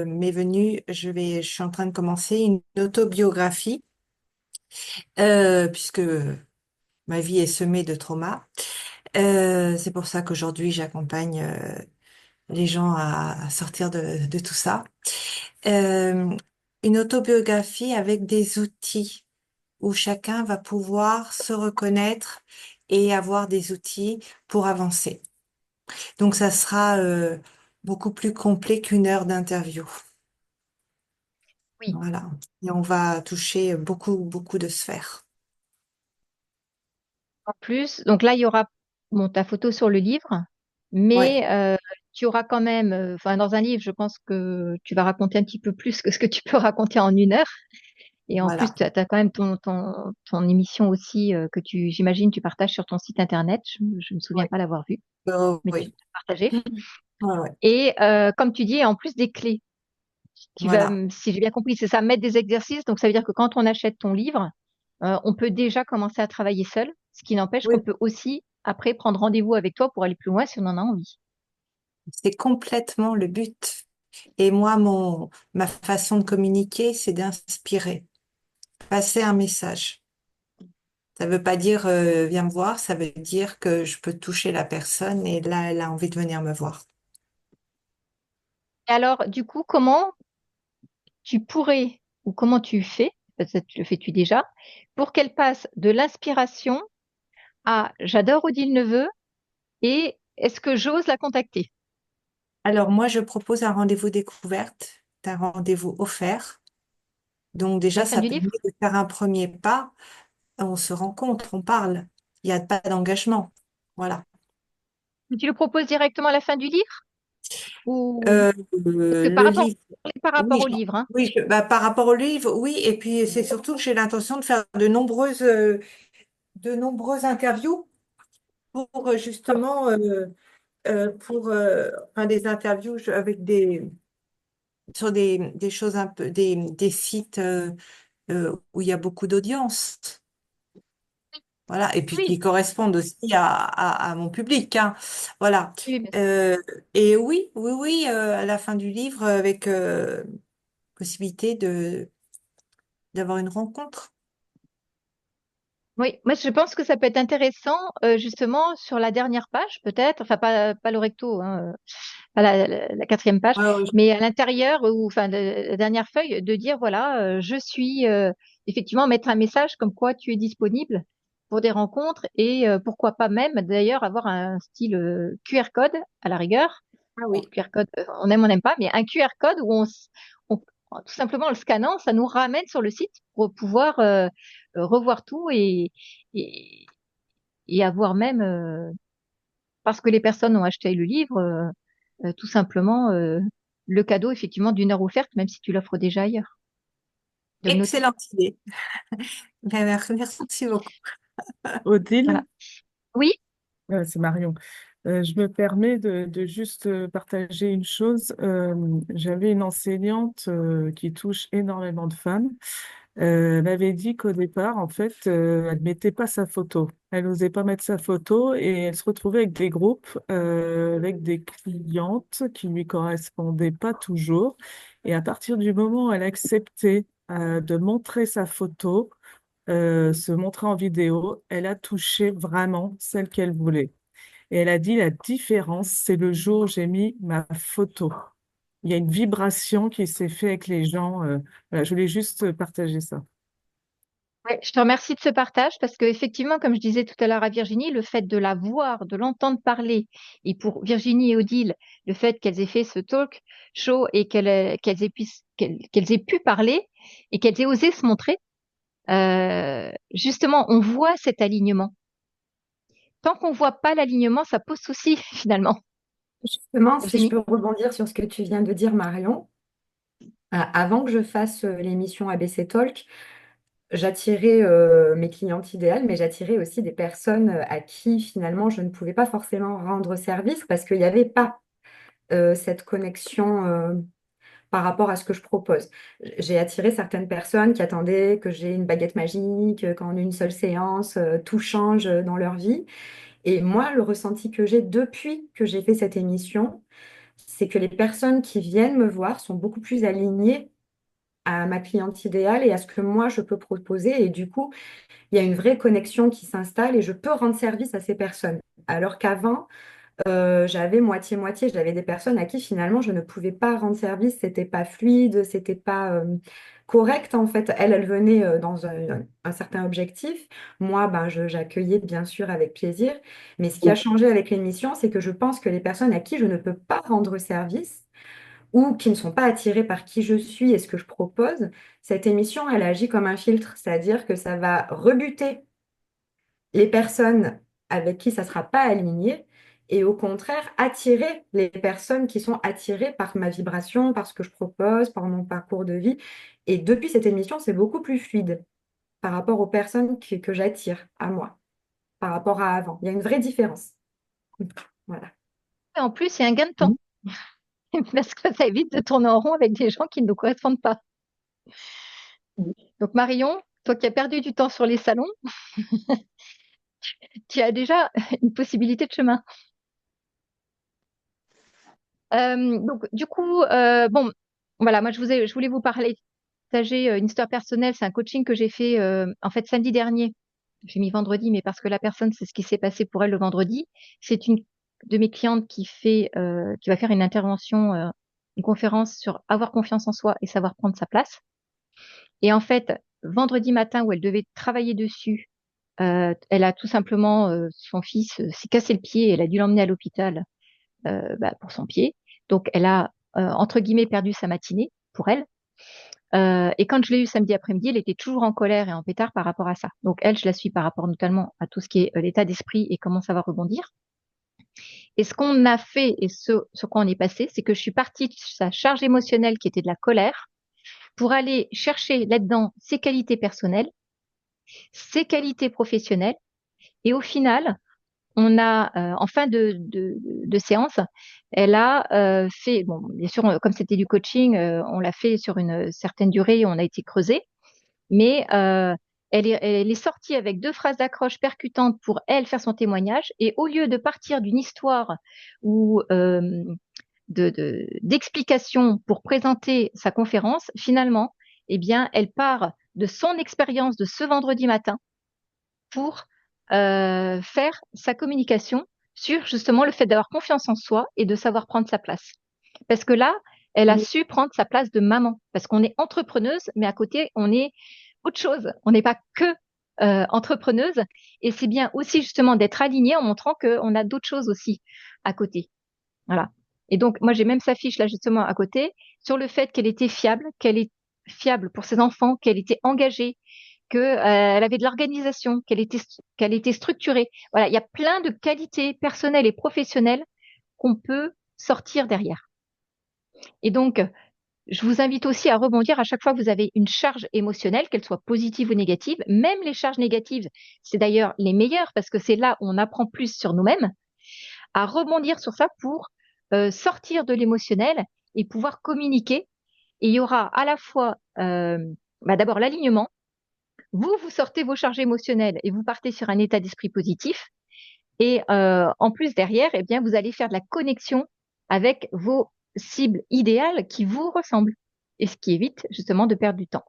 m'est venue, je suis en train de commencer une autobiographie, puisque ma vie est semée de traumas. C'est pour ça qu'aujourd'hui, j'accompagne les gens à sortir de tout ça. Euh, une autobiographie avec des outils où chacun va pouvoir se reconnaître et avoir des outils pour avancer. Donc, ça sera beaucoup plus complet qu'une heure d'interview. Oui. Voilà. Et on va toucher beaucoup, beaucoup de sphères. En plus, donc là, il y aura bon, ta photo sur le livre, Ouais, mais tu auras quand même, enfin, dans un livre, je pense que tu vas raconter un petit peu plus que ce que tu peux raconter en une heure. Et en plus, voilà. tu as, quand même ton émission aussi j'imagine, tu partages sur ton site internet. Je ne me souviens Ouais. pas l'avoir vu, mais tu Oui. peux partager. Ouais, ouais. Et comme tu dis, en plus des clés. Tu vas, Voilà. si j'ai bien compris, c'est ça, mettre des exercices. Donc, ça veut dire que quand on achète ton livre, on peut déjà commencer à travailler seul, ce qui n'empêche qu'on Oui, peut aussi, après, prendre rendez-vous avec toi pour aller plus loin si on en a envie. c'est complètement le but. Et moi, ma façon de communiquer, c'est d'inspirer, passer un message. Ça veut pas dire viens me voir, ça veut dire que je peux toucher la personne et là, elle a envie de venir me voir. Et alors, du coup, comment tu pourrais, ou comment tu fais, peut-être le fais-tu déjà, pour qu'elle passe de l'inspiration à j'adore Odile Neveu et est-ce que j'ose la contacter? Alors moi, je propose un rendez-vous découverte, un rendez-vous offert. Donc À déjà, la fin ça du permet livre? de faire un premier pas. On se rencontre, on parle. Il n'y a pas d'engagement. Voilà. Tu le proposes directement à la fin du livre? Ou parce que Le livre, par rapport oui, au livre, hein? bah, par rapport au livre, oui. Et puis c'est surtout que j'ai l'intention de faire de nombreuses interviews pour justement enfin, des interviews avec sur des choses un peu des sites où il y a beaucoup d'audience. Voilà, et puis qui Oui, correspondent aussi à mon public, hein. Voilà. oui, bien sûr. Euh, et oui, oui, oui, à la fin du livre, avec possibilité d'avoir une rencontre. Oui, moi je pense que ça peut être intéressant justement sur la dernière page peut-être, enfin pas le recto, hein, pas la quatrième page, Ouais, ouais, mais à l'intérieur ou enfin la dernière feuille de dire voilà je suis effectivement mettre un message comme quoi tu es disponible pour des rencontres et pourquoi pas même d'ailleurs avoir un style QR code à la rigueur. ah Bon, oui, QR code on n'aime pas, mais un QR code où on- tout simplement en le scannant ça nous ramène sur le site pour pouvoir revoir tout et, et avoir même, parce que les personnes ont acheté le livre, tout simplement le cadeau effectivement d'une heure offerte, même si tu l'offres déjà ailleurs, de le noter. excellente idée. Ben, merci beaucoup. Odile, Voilà. Oui, c'est Marion. Je me permets de juste partager une chose. J'avais une enseignante qui touche énormément de femmes. Elle m'avait dit qu'au départ, en fait, elle mettait pas sa photo. Elle n'osait pas mettre sa photo et elle se retrouvait avec des groupes, avec des clientes qui lui correspondaient pas toujours. Et à partir du moment où elle acceptait de montrer sa photo, se montrer en vidéo, elle a touché vraiment celle qu'elle voulait. Et elle a dit la différence, c'est le jour où j'ai mis ma photo. Il y a une vibration qui s'est faite avec les gens. Voilà, je voulais juste partager ça. Ouais, je te remercie de ce partage parce que effectivement, comme je disais tout à l'heure à Virginie, le fait de la voir, de l'entendre parler, et pour Virginie et Odile, le fait qu'elles aient fait ce talk show et qu'elles aient pu parler et qu'elles aient osé se montrer, justement, on voit cet alignement. Tant qu'on voit pas l'alignement, ça pose souci finalement. Justement, si je Virginie? peux rebondir sur ce que tu viens de dire, Marion, avant que je fasse l'émission ABC Talk, j'attirais mes clientes idéales, mais j'attirais aussi des personnes à qui finalement je ne pouvais pas forcément rendre service parce qu'il n'y avait pas cette connexion par rapport à ce que je propose. J'ai attiré certaines personnes qui attendaient que j'ai une baguette magique, qu'en une seule séance, tout change dans leur vie. Et moi, le ressenti que j'ai depuis que j'ai fait cette émission, c'est que les personnes qui viennent me voir sont beaucoup plus alignées à ma cliente idéale et à ce que moi je peux proposer. Et du coup, il y a une vraie connexion qui s'installe et je peux rendre service à ces personnes. Alors qu'avant, j'avais moitié-moitié. J'avais des personnes à qui finalement je ne pouvais pas rendre service. C'était pas fluide, c'était pas correct en fait. Elle venait dans un certain objectif. Moi, ben, j'accueillais bien sûr avec plaisir. Mais ce qui a changé avec l'émission, c'est que je pense que les personnes à qui je ne peux pas rendre service ou qui ne sont pas attirées par qui je suis et ce que je propose, cette émission, elle agit comme un filtre. C'est-à-dire que ça va rebuter les personnes avec qui ça ne sera pas aligné et au contraire attirer les personnes qui sont attirées par ma vibration, par ce que je propose, par mon parcours de vie. Et depuis cette émission, c'est beaucoup plus fluide par rapport aux personnes que j'attire à moi, par rapport à avant. Il y a une vraie différence. Voilà. Et en plus, il y a un gain de temps Mhm. parce que ça évite de tourner en rond avec des gens qui ne nous correspondent pas. Donc Marion, toi qui as perdu du temps sur les salons, tu as déjà une possibilité de chemin. Donc du coup, bon, voilà, moi je voulais vous partager une histoire personnelle. C'est un coaching que j'ai fait en fait samedi dernier. J'ai mis vendredi, mais parce que la personne, c'est ce qui s'est passé pour elle le vendredi. C'est une de mes clientes qui va faire une intervention, une conférence sur avoir confiance en soi et savoir prendre sa place. Et en fait, vendredi matin où elle devait travailler dessus, elle a tout simplement, son fils s'est cassé le pied et elle a dû l'emmener à l'hôpital pour son pied. Donc, elle a, entre guillemets, perdu sa matinée pour elle. Et quand je l'ai eu samedi après-midi, elle était toujours en colère et en pétard par rapport à ça. Donc, elle, je la suis par rapport notamment à tout ce qui est l'état d'esprit et comment ça va rebondir. Et ce qu'on a fait et sur quoi on est passé, c'est que je suis partie de sa charge émotionnelle qui était de la colère pour aller chercher là-dedans ses qualités personnelles, ses qualités professionnelles. Et au final, on a, en fin de séance, elle a fait, bon, bien sûr, comme c'était du coaching, on l'a fait sur une certaine durée, on a été creusé, mais elle est sortie avec 2 phrases d'accroche percutantes pour elle faire son témoignage, et au lieu de partir d'une histoire ou d'explication pour présenter sa conférence, finalement, eh bien, elle part de son expérience de ce vendredi matin pour faire sa communication sur justement le fait d'avoir confiance en soi et de savoir prendre sa place. Parce que là, elle a su prendre sa place de maman. Parce qu'on est entrepreneuse, mais à côté, on est autre chose. On n'est pas que entrepreneuse. Et c'est bien aussi justement d'être aligné en montrant qu'on a d'autres choses aussi à côté. Voilà. Et donc, moi, j'ai même sa fiche là justement à côté sur le fait qu'elle est fiable pour ses enfants, qu'elle était engagée, qu'elle avait de l'organisation, qu'elle était structurée. Voilà, il y a plein de qualités personnelles et professionnelles qu'on peut sortir derrière. Et donc, je vous invite aussi à rebondir à chaque fois que vous avez une charge émotionnelle, qu'elle soit positive ou négative. Même les charges négatives, c'est d'ailleurs les meilleures parce que c'est là où on apprend plus sur nous-mêmes, à rebondir sur ça pour sortir de l'émotionnel et pouvoir communiquer. Et il y aura à la fois d'abord l'alignement. Vous sortez vos charges émotionnelles et vous partez sur un état d'esprit positif. Et en plus, derrière, eh bien, vous allez faire de la connexion avec vos cibles idéales qui vous ressemblent. Et ce qui évite justement de perdre du temps.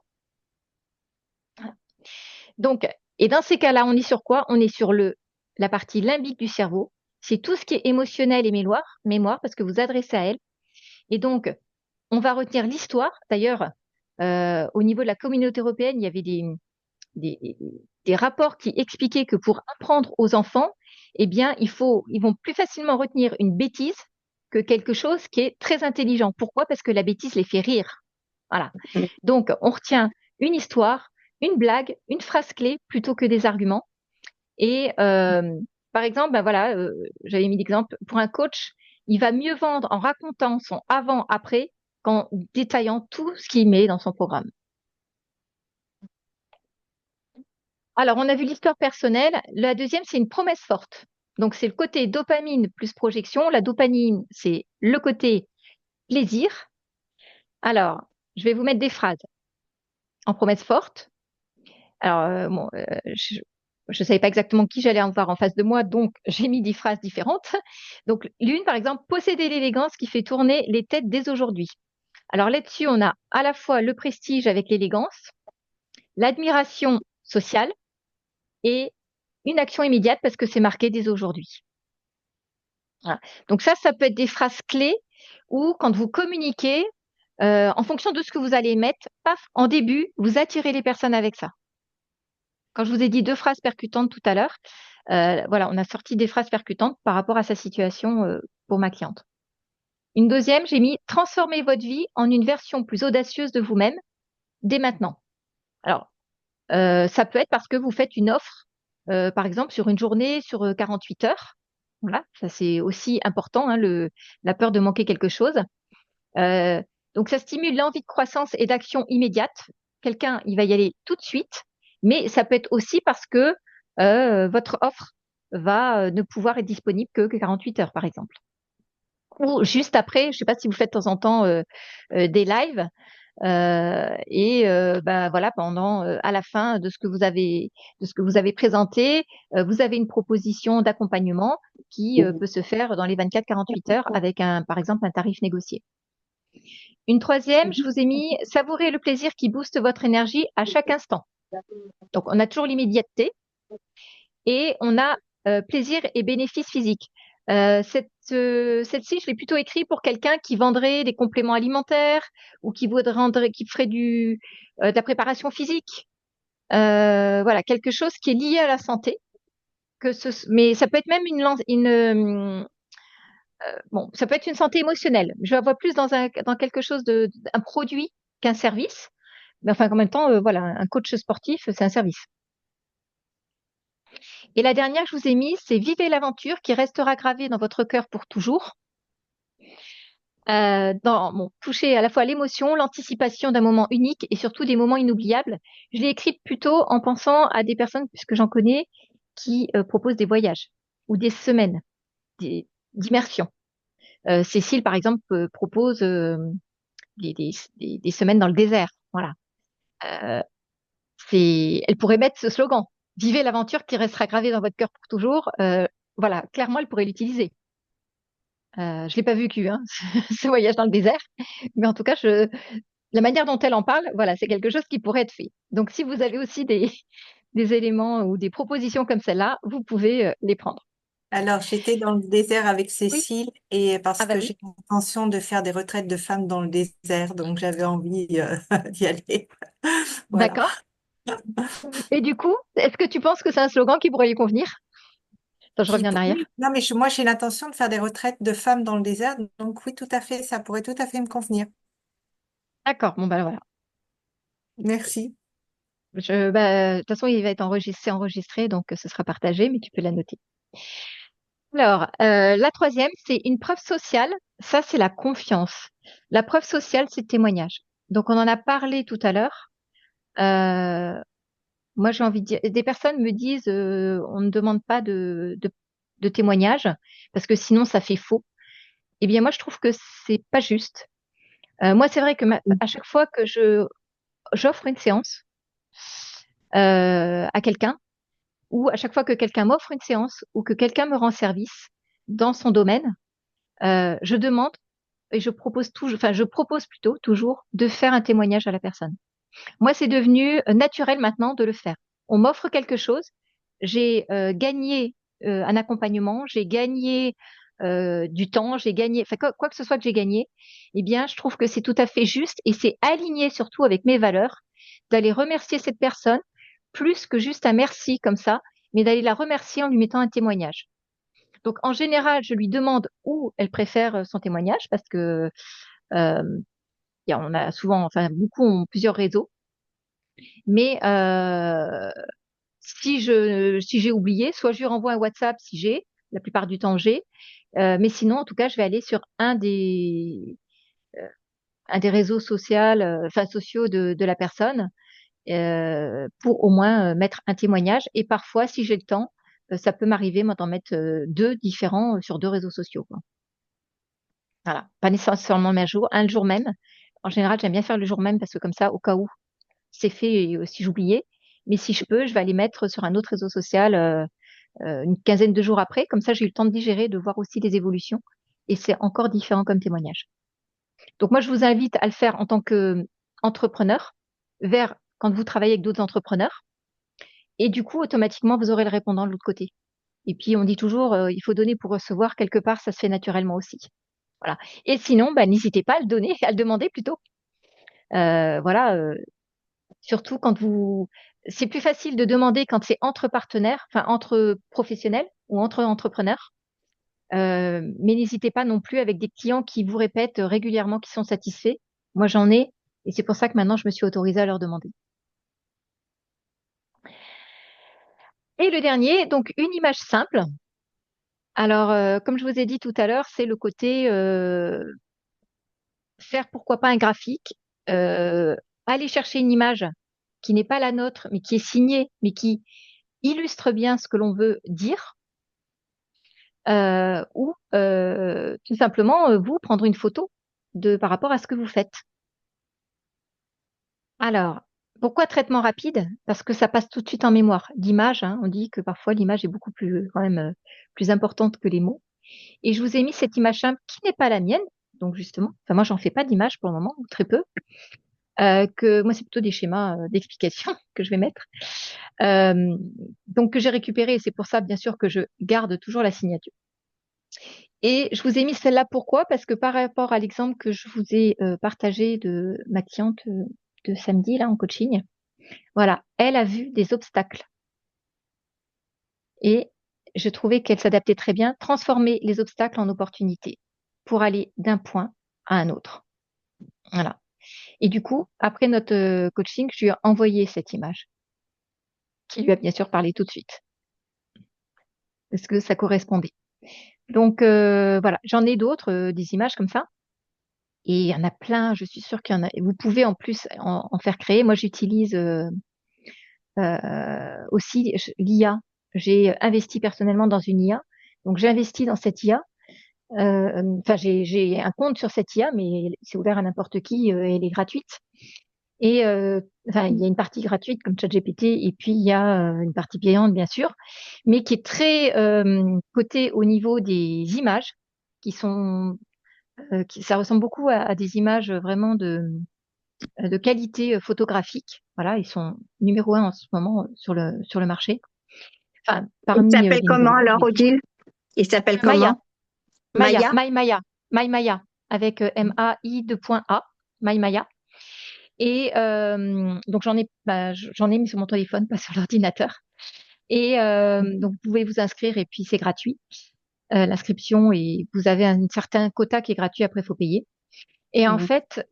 Donc, et dans ces cas-là, on est sur quoi? On est sur la partie limbique du cerveau. C'est tout ce qui est émotionnel et mémoire, parce que vous adressez à elle. Et donc, on va retenir l'histoire. D'ailleurs, au niveau de la communauté européenne, il y avait des, des rapports qui expliquaient que pour apprendre aux enfants, eh bien, ils vont plus facilement retenir une bêtise que quelque chose qui est très intelligent. Pourquoi? Parce que la bêtise les fait rire. Voilà. Donc, on retient une histoire, une blague, une phrase clé plutôt que des arguments. Et par exemple, ben voilà, j'avais mis l'exemple pour un coach, il va mieux vendre en racontant son avant-après qu'en détaillant tout ce qu'il met dans son programme. Alors, on a vu l'histoire personnelle. La deuxième, c'est une promesse forte. Donc, c'est le côté dopamine plus projection. La dopamine, c'est le côté plaisir. Alors, je vais vous mettre des phrases en promesse forte. Alors, bon, je ne savais pas exactement qui j'allais en voir en face de moi, donc j'ai mis 10 phrases différentes. Donc, l'une, par exemple, posséder l'élégance qui fait tourner les têtes dès aujourd'hui. Alors là-dessus, on a à la fois le prestige avec l'élégance, l'admiration sociale et une action immédiate parce que c'est marqué dès aujourd'hui. Voilà. Donc ça peut être des phrases clés où quand vous communiquez, en fonction de ce que vous allez mettre, paf, en début, vous attirez les personnes avec ça. Quand je vous ai dit 2 phrases percutantes tout à l'heure, voilà, on a sorti des phrases percutantes par rapport à sa situation pour ma cliente. Une deuxième, j'ai mis transformer votre vie en une version plus audacieuse de vous-même dès maintenant. Alors, ça peut être parce que vous faites une offre, par exemple, sur une journée, sur 48 heures. Voilà, ça c'est aussi important, hein, la peur de manquer quelque chose. Donc, ça stimule l'envie de croissance et d'action immédiate. Quelqu'un, il va y aller tout de suite, mais ça peut être aussi parce que votre offre va ne pouvoir être disponible que 48 heures, par exemple. Ou juste après, je ne sais pas si vous faites de temps en temps des lives, ben voilà, pendant à la fin de ce que vous avez présenté, vous avez une proposition d'accompagnement qui peut se faire dans les 24-48 heures avec par exemple un tarif négocié. Une troisième, je vous ai mis savourer le plaisir qui booste votre énergie à chaque instant. Donc on a toujours l'immédiateté et on a plaisir et bénéfices physiques. Celle-ci, je l'ai plutôt écrit pour quelqu'un qui vendrait des compléments alimentaires ou qui ferait de la préparation physique. Voilà, quelque chose qui est lié à la santé. Mais ça peut être même bon, ça peut être une santé émotionnelle. Je la vois plus dans quelque chose un produit qu'un service. Mais enfin, en même temps, voilà, un coach sportif, c'est un service. Et la dernière que je vous ai mise, c'est vivez l'aventure qui restera gravée dans votre cœur pour toujours. Toucher à la fois l'émotion, l'anticipation d'un moment unique et surtout des moments inoubliables. Je l'ai écrite plutôt en pensant à des personnes, puisque j'en connais, qui proposent des voyages ou des semaines d'immersion. Cécile, par exemple, propose des semaines dans le désert. Voilà. Elle pourrait mettre ce slogan. Vivez l'aventure qui restera gravée dans votre cœur pour toujours. Voilà, clairement, elle pourrait l'utiliser. Je l'ai pas vécu, hein, ce voyage dans le désert, mais en tout cas, la manière dont elle en parle, voilà, c'est quelque chose qui pourrait être fait. Donc, si vous avez aussi des éléments ou des propositions comme celle-là, vous pouvez les prendre. Alors, j'étais dans le désert avec Oui. Cécile et parce que Vas-y. j'ai l'intention de faire des retraites de femmes dans le désert, donc j'avais envie d'y aller. Voilà. D'accord. Et du coup, est-ce que tu penses que c'est un slogan qui pourrait lui convenir? Attends, je reviens en arrière. Oui, non, mais moi, j'ai l'intention de faire des retraites de femmes dans le désert, donc oui, tout à fait, ça pourrait tout à fait me convenir. D'accord. Bon, ben voilà. Merci. De toute façon, il va être enregistré, donc ce sera partagé, mais tu peux la noter. Alors, la troisième, c'est une preuve sociale. Ça, c'est la confiance. La preuve sociale, c'est le témoignage. Donc, on en a parlé tout à l'heure. Moi, j'ai envie de dire, des personnes me disent, on ne demande pas de témoignage parce que sinon, ça fait faux. Eh bien, moi, je trouve que c'est pas juste. Moi, c'est vrai que à chaque fois que j'offre une séance à quelqu'un, ou à chaque fois que quelqu'un m'offre une séance ou que quelqu'un me rend service dans son domaine, je demande et je propose plutôt toujours de faire un témoignage à la personne. Moi, c'est devenu naturel maintenant de le faire. On m'offre quelque chose, j'ai gagné un accompagnement, j'ai gagné du temps, j'ai gagné, enfin quoi que ce soit que j'ai gagné, eh bien, je trouve que c'est tout à fait juste et c'est aligné surtout avec mes valeurs d'aller remercier cette personne plus que juste un merci comme ça, mais d'aller la remercier en lui mettant un témoignage. Donc, en général, je lui demande où elle préfère son témoignage parce que on a souvent, enfin, beaucoup ont plusieurs réseaux. Mais si j'ai oublié, soit je lui renvoie un WhatsApp si j'ai, la plupart du temps j'ai, mais sinon, en tout cas, je vais aller sur un des réseaux sociaux de la personne pour au moins mettre un témoignage. Et parfois, si j'ai le temps, ça peut m'arriver moi d'en mettre deux différents sur deux réseaux sociaux, quoi. Voilà, pas nécessairement un jour même. En général, j'aime bien faire le jour même parce que comme ça, au cas où c'est fait si j'oubliais. Mais si je peux, je vais aller mettre sur un autre réseau social une quinzaine de jours après. Comme ça, j'ai eu le temps de digérer, de voir aussi les évolutions. Et c'est encore différent comme témoignage. Donc moi, je vous invite à le faire en tant qu'entrepreneur, vers quand vous travaillez avec d'autres entrepreneurs. Et du coup, automatiquement, vous aurez le répondant de l'autre côté. Et puis, on dit toujours, il faut donner pour recevoir. Quelque part, ça se fait naturellement aussi. Voilà. Et sinon, bah, n'hésitez pas à le donner, à le demander plutôt. Voilà. Surtout quand c'est plus facile de demander quand c'est entre partenaires, enfin entre professionnels ou entre entrepreneurs. Mais n'hésitez pas non plus avec des clients qui vous répètent régulièrement qu'ils sont satisfaits. Moi, j'en ai, et c'est pour ça que maintenant, je me suis autorisée à leur demander. Et le dernier, donc une image simple. Alors, comme je vous ai dit tout à l'heure, c'est le côté faire pourquoi pas un graphique, aller chercher une image qui n'est pas la nôtre, mais qui est signée, mais qui illustre bien ce que l'on veut dire, ou tout simplement vous prendre une photo par rapport à ce que vous faites. Alors, pourquoi traitement rapide? Parce que ça passe tout de suite en mémoire. L'image, hein, on dit que parfois l'image est beaucoup plus quand même plus importante que les mots. Et je vous ai mis cette image simple qui n'est pas la mienne, donc justement, enfin moi j'en fais pas d'image pour le moment, ou très peu. Que moi c'est plutôt des schémas d'explication que je vais mettre. Donc que j'ai récupéré, et c'est pour ça bien sûr que je garde toujours la signature. Et je vous ai mis celle-là pourquoi? Parce que par rapport à l'exemple que je vous ai partagé de ma cliente de samedi là en coaching, voilà, elle a vu des obstacles et je trouvais qu'elle s'adaptait très bien, transformer les obstacles en opportunités pour aller d'un point à un autre. Voilà. Et du coup, après notre coaching, je lui ai envoyé cette image qui lui a bien sûr parlé tout de suite parce que ça correspondait. Donc voilà, j'en ai d'autres, des images comme ça. Et il y en a plein, je suis sûre qu'il y en a. Vous pouvez en plus en faire créer. Moi, j'utilise aussi l'IA. J'ai investi personnellement dans une IA. Donc, j'ai investi dans cette IA. Enfin, j'ai un compte sur cette IA, mais c'est ouvert à n'importe qui. Elle est gratuite. Et enfin, il y a une partie gratuite comme ChatGPT, et puis il y a une partie payante, bien sûr, mais qui est très cotée au niveau des images, qui sont ça ressemble beaucoup à des images vraiment de qualité photographique. Voilà, ils sont numéro un en ce moment sur le marché. Enfin, Il parmi s'appelle les comment nouvelles. alors, Odile? Il s'appelle Maya, comment? Maya? My Maya, avec MAI 2.A, My Maya. Et donc j'en ai mis sur mon téléphone, pas sur l'ordinateur. Et donc vous pouvez vous inscrire et puis c'est gratuit l'inscription et vous avez un certain quota qui est gratuit. Après, il faut payer. Et en fait,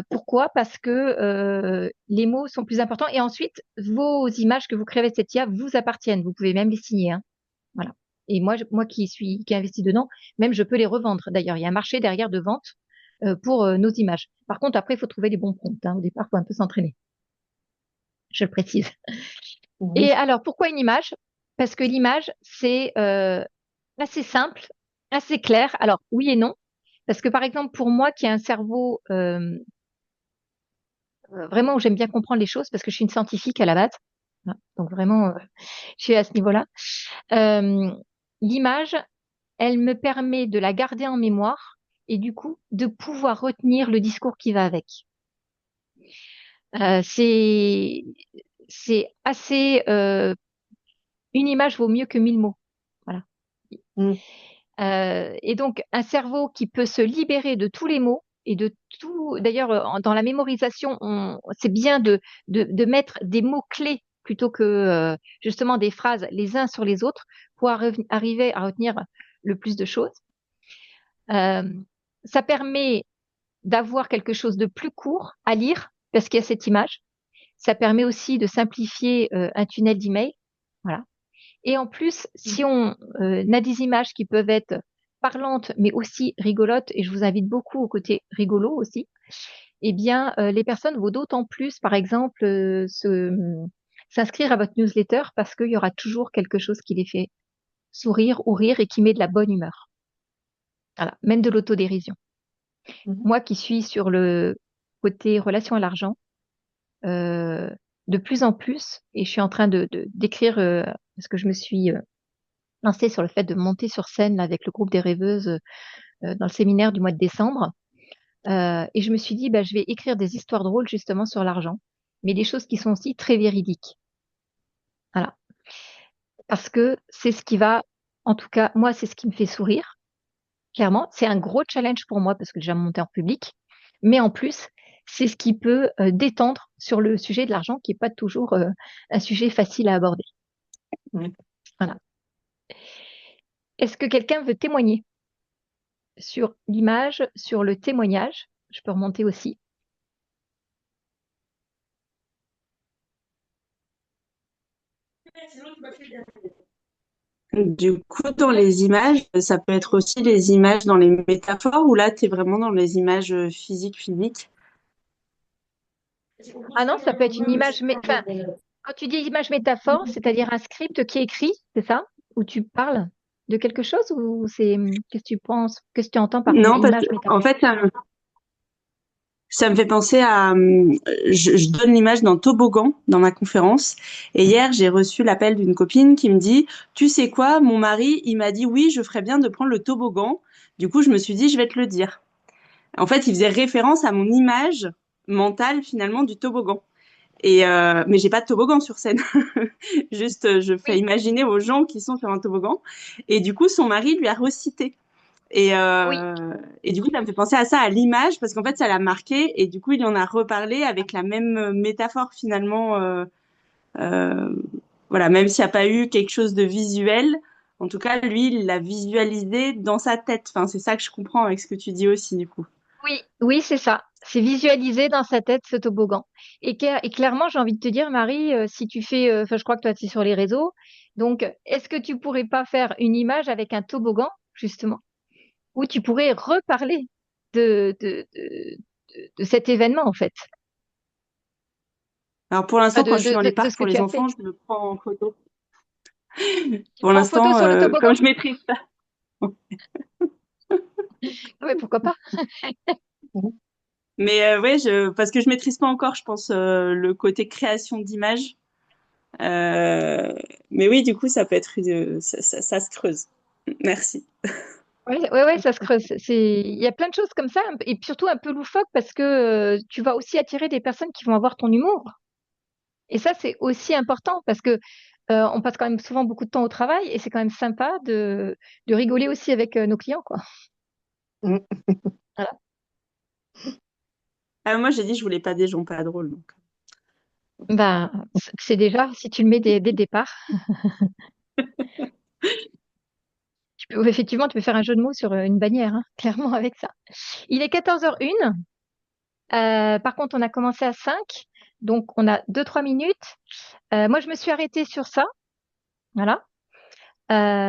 pourquoi? Parce que les mots sont plus importants. Et ensuite, vos images que vous créez avec cette IA vous appartiennent. Vous pouvez même les signer, hein. Voilà. Et moi qui ai investi dedans, même je peux les revendre. D'ailleurs, il y a un marché derrière de vente pour nos images. Par contre, après, il faut trouver les bons prompts, hein. Au départ, il faut un peu s'entraîner. Je le précise. Et alors, pourquoi une image? Parce que l'image, c'est assez simple, assez clair. Alors, oui et non. Parce que, par exemple, pour moi qui ai un cerveau vraiment où j'aime bien comprendre les choses, parce que je suis une scientifique à la base, hein, donc vraiment, je suis à ce niveau-là. L'image, elle me permet de la garder en mémoire et du coup, de pouvoir retenir le discours qui va avec. C'est assez... une image vaut mieux que 1000 mots. Voilà. Et donc, un cerveau qui peut se libérer de tous les mots et de tout. D'ailleurs, dans la mémorisation, c'est bien de mettre des mots-clés plutôt que justement des phrases les uns sur les autres pour arriver à retenir le plus de choses. Euh, Ça permet d'avoir quelque chose de plus court à lire parce qu'il y a cette image. Ça permet aussi de simplifier un tunnel d'email. Voilà. Et en plus, si on a des images qui peuvent être parlantes, mais aussi rigolotes, et je vous invite beaucoup au côté rigolo aussi, eh bien, les personnes vont d'autant plus, par exemple, s'inscrire à votre newsletter parce qu'il y aura toujours quelque chose qui les fait sourire ou rire et qui met de la bonne humeur. Voilà, même de l'autodérision. Moi qui suis sur le côté relation à l'argent, euh, de plus en plus, et je suis en train d'écrire, parce que je me suis lancée sur le fait de monter sur scène là, avec le groupe des rêveuses dans le séminaire du mois de décembre. Et je me suis dit, bah, je vais écrire des histoires drôles justement sur l'argent, mais des choses qui sont aussi très véridiques. Voilà. Parce que c'est ce qui va, en tout cas, moi, c'est ce qui me fait sourire. Clairement, c'est un gros challenge pour moi parce que déjà monter en public, mais en plus, c'est ce qui peut détendre sur le sujet de l'argent qui n'est pas toujours un sujet facile à aborder. Voilà. Est-ce que quelqu'un veut témoigner sur l'image, sur le témoignage? Je peux remonter aussi. Du coup, dans les images, ça peut être aussi les images dans les métaphores ou là, tu es vraiment dans les images physiques. Ah non, ça peut être une image, mais enfin, quand tu dis image métaphore, c'est-à-dire un script qui est écrit, c'est ça? Où tu parles de quelque chose ou c'est qu'est-ce que tu penses, qu'est-ce que tu entends par Non, parce image que en métaphore? fait, ça me fait penser à, je donne l'image d'un toboggan dans ma conférence. Et hier, j'ai reçu l'appel d'une copine qui me dit, tu sais quoi, mon mari, il m'a dit oui, je ferais bien de prendre le toboggan. Du coup, je me suis dit, je vais te le dire. En fait, il faisait référence à mon image mentale finalement du toboggan. Et mais j'ai pas de toboggan sur scène. Juste, je fais Oui, imaginer aux gens qui sont sur un toboggan. Et du coup, son mari lui a recité. Et, oui, euh, et du coup, ça me fait penser à ça, à l'image, parce qu'en fait, ça l'a marqué. Et du coup, il en a reparlé avec la même métaphore finalement. Euh, voilà, même s'il n'y a pas eu quelque chose de visuel, en tout cas, lui, il l'a visualisé dans sa tête. Enfin, c'est ça que je comprends avec ce que tu dis aussi, du coup. oui, oui, c'est ça. C'est visualiser dans sa tête ce toboggan. Et clairement, j'ai envie de te dire, Marie, si tu fais, enfin, je crois que toi, tu es sur les réseaux. Donc, est-ce que tu pourrais pas faire une image avec un toboggan, justement, où tu pourrais reparler de, de, de, de cet événement, en fait, Alors pour enfin, l'instant, quand je suis dans les de parcs ce que pour tu les as fait. enfants, je me prends en photo. Tu Pour prends en photo l'instant, sur le comme toboggan? je maîtrise pas. Oui, pourquoi pas? Mais ouais, parce que je maîtrise pas encore, je pense, le côté création d'images. Euh, mais oui, du coup, ça peut être, ça se creuse. Merci. Oui, ouais, ouais, ça se creuse. Il y a plein de choses comme ça, et puis surtout un peu loufoque parce que tu vas aussi attirer des personnes qui vont avoir ton humour. Et ça, c'est aussi important parce que on passe quand même souvent beaucoup de temps au travail et c'est quand même sympa de rigoler aussi avec nos clients, quoi. Voilà. Ah, moi, j'ai dit, je voulais pas des gens pas drôles. Donc. Ben, c'est déjà, si tu le mets dès le départ, effectivement, tu peux faire un jeu de mots sur une bannière, hein, clairement avec ça. Il est 14h01. Par contre, on a commencé à 5, donc on a 2-3 minutes. Moi, je me suis arrêtée sur ça. Voilà.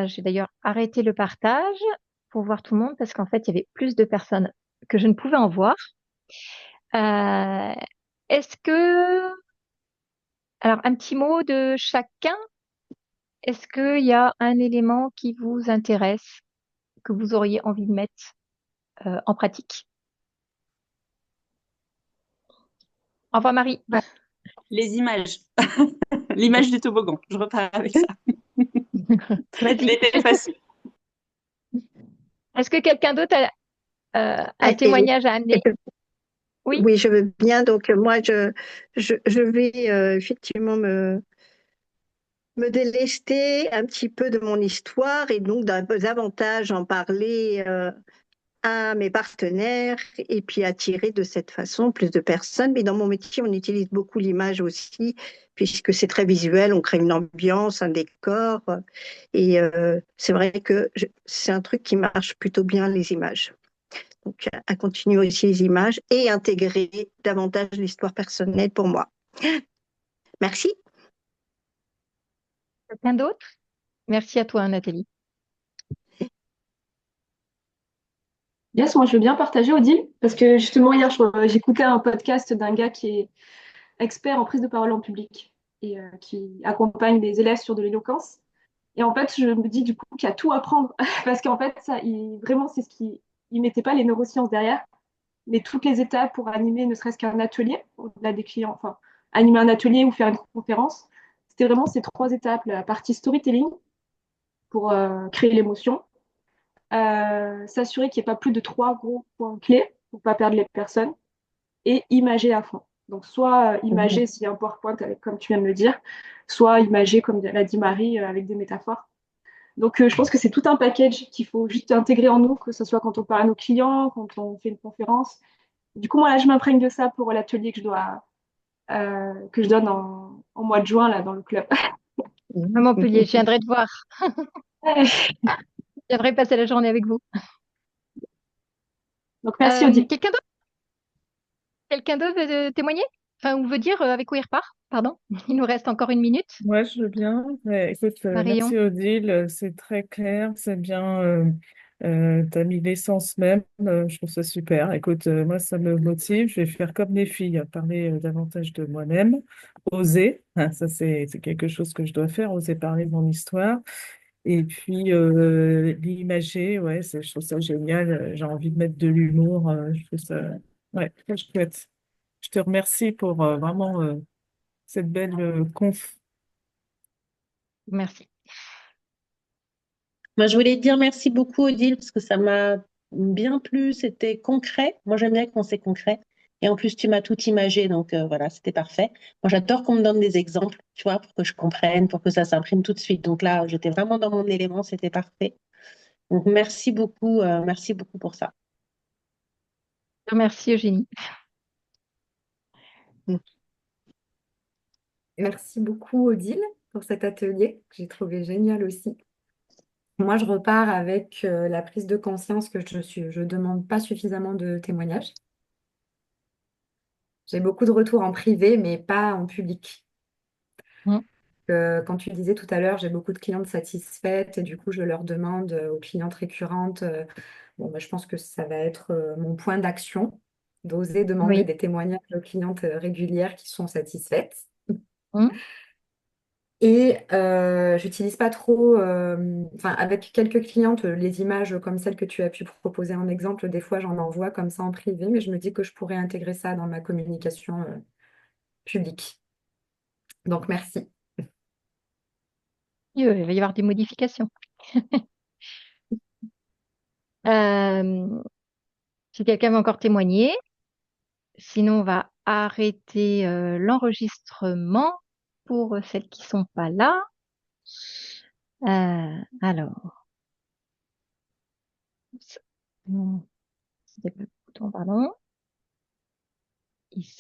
J'ai d'ailleurs arrêté le partage pour voir tout le monde parce qu'en fait, il y avait plus de personnes que je ne pouvais en voir. Euh, Est-ce que, alors un petit mot de chacun, est-ce qu'il y a un élément qui vous intéresse, que vous auriez envie de mettre en pratique? Au revoir Marie. Ouais. Les images. L'image du toboggan. Je repars avec ça. Il Vas-y. était facile. Est-ce que quelqu'un d'autre a un Allez, témoignage à amener? Oui, oui, je veux bien. Donc, moi, je vais effectivement me délester un petit peu de mon histoire et donc davantage en parler à mes partenaires et puis attirer de cette façon plus de personnes. Mais dans mon métier, on utilise beaucoup l'image aussi, puisque c'est très visuel, on crée une ambiance, un décor. Et c'est vrai que c'est un truc qui marche plutôt bien, les images. Donc, à continuer aussi les images et intégrer davantage l'histoire personnelle pour moi. Merci. Quelqu'un d'autre? Merci à toi, Nathalie. Yes, moi je veux bien partager, Odile, parce que justement hier j'écoutais un podcast d'un gars qui est expert en prise de parole en public et qui accompagne des élèves sur de l'éloquence. Et en fait, je me dis du coup qu'il y a tout à apprendre parce qu'en fait, ça, vraiment, c'est ce qui, il mettait pas les neurosciences derrière, mais toutes les étapes pour animer ne serait-ce qu'un atelier au-delà des clients, enfin animer un atelier ou faire une conférence. C'était vraiment ces trois étapes, la partie storytelling pour créer l'émotion, s'assurer qu'il n'y ait pas plus de trois gros points clés pour pas perdre les personnes et imager à fond. Donc, soit imager s'il y a un PowerPoint, avec, comme tu viens de me dire, soit imager, comme l'a dit Marie, avec des métaphores. Donc, je pense que c'est tout un package qu'il faut juste intégrer en nous, que ce soit quand on parle à nos clients, quand on fait une conférence. Du coup, moi, là, je m'imprègne de ça pour l'atelier que je donne en mois de juin, là, dans le club. À Montpellier, je viendrai te voir. Je viendrai passer la journée avec vous. Donc, merci, Odile. Quelqu'un d'autre veut témoigner? Enfin, ou veut dire avec quoi il repart? Pardon, il nous reste encore une minute. Moi, je veux bien. Ouais, écoute, Marion. merci Odile, c'est très clair, c'est bien, t'as mis l'essence même, je trouve ça super. Écoute, moi, ça me motive, je vais faire comme les filles, parler davantage de moi-même, oser, hein, ça c'est quelque chose que je dois faire, oser parler de mon histoire. Et puis, l'imager, ouais, je trouve ça génial, j'ai envie de mettre de l'humour, je trouve ça, ouais, très chouette. Je te remercie pour vraiment cette belle conf. Merci. Moi, je voulais te dire merci beaucoup, Odile, parce que ça m'a bien plu. C'était concret. Moi, j'aime bien quand c'est concret. Et en plus, tu m'as tout imagé, donc voilà, c'était parfait. Moi, j'adore qu'on me donne des exemples, tu vois, pour que je comprenne, pour que ça s'imprime tout de suite. Donc là, j'étais vraiment dans mon élément, c'était parfait. Donc, merci beaucoup pour ça. Merci, Eugénie. Merci beaucoup, Odile, pour cet atelier que j'ai trouvé génial aussi. Moi, je repars avec la prise de conscience que je demande pas suffisamment de témoignages. J'ai beaucoup de retours en privé, mais pas en public. Mm. Quand tu disais tout à l'heure, j'ai beaucoup de clientes satisfaites et du coup, je leur demande aux clientes récurrentes, bon, bah, je pense que ça va être mon point d'action, d'oser demander Oui. des témoignages aux clientes régulières qui sont satisfaites. Mm. Et j'utilise pas trop, enfin, avec quelques clientes, les images comme celles que tu as pu proposer en exemple, des fois j'en envoie comme ça en privé, mais je me dis que je pourrais intégrer ça dans ma communication publique. Donc merci. Il va y avoir des modifications. Si quelqu'un veut encore témoigner, sinon on va arrêter l'enregistrement pour celles qui sont pas là. Alors, c'était pas le bouton, pardon. Ici.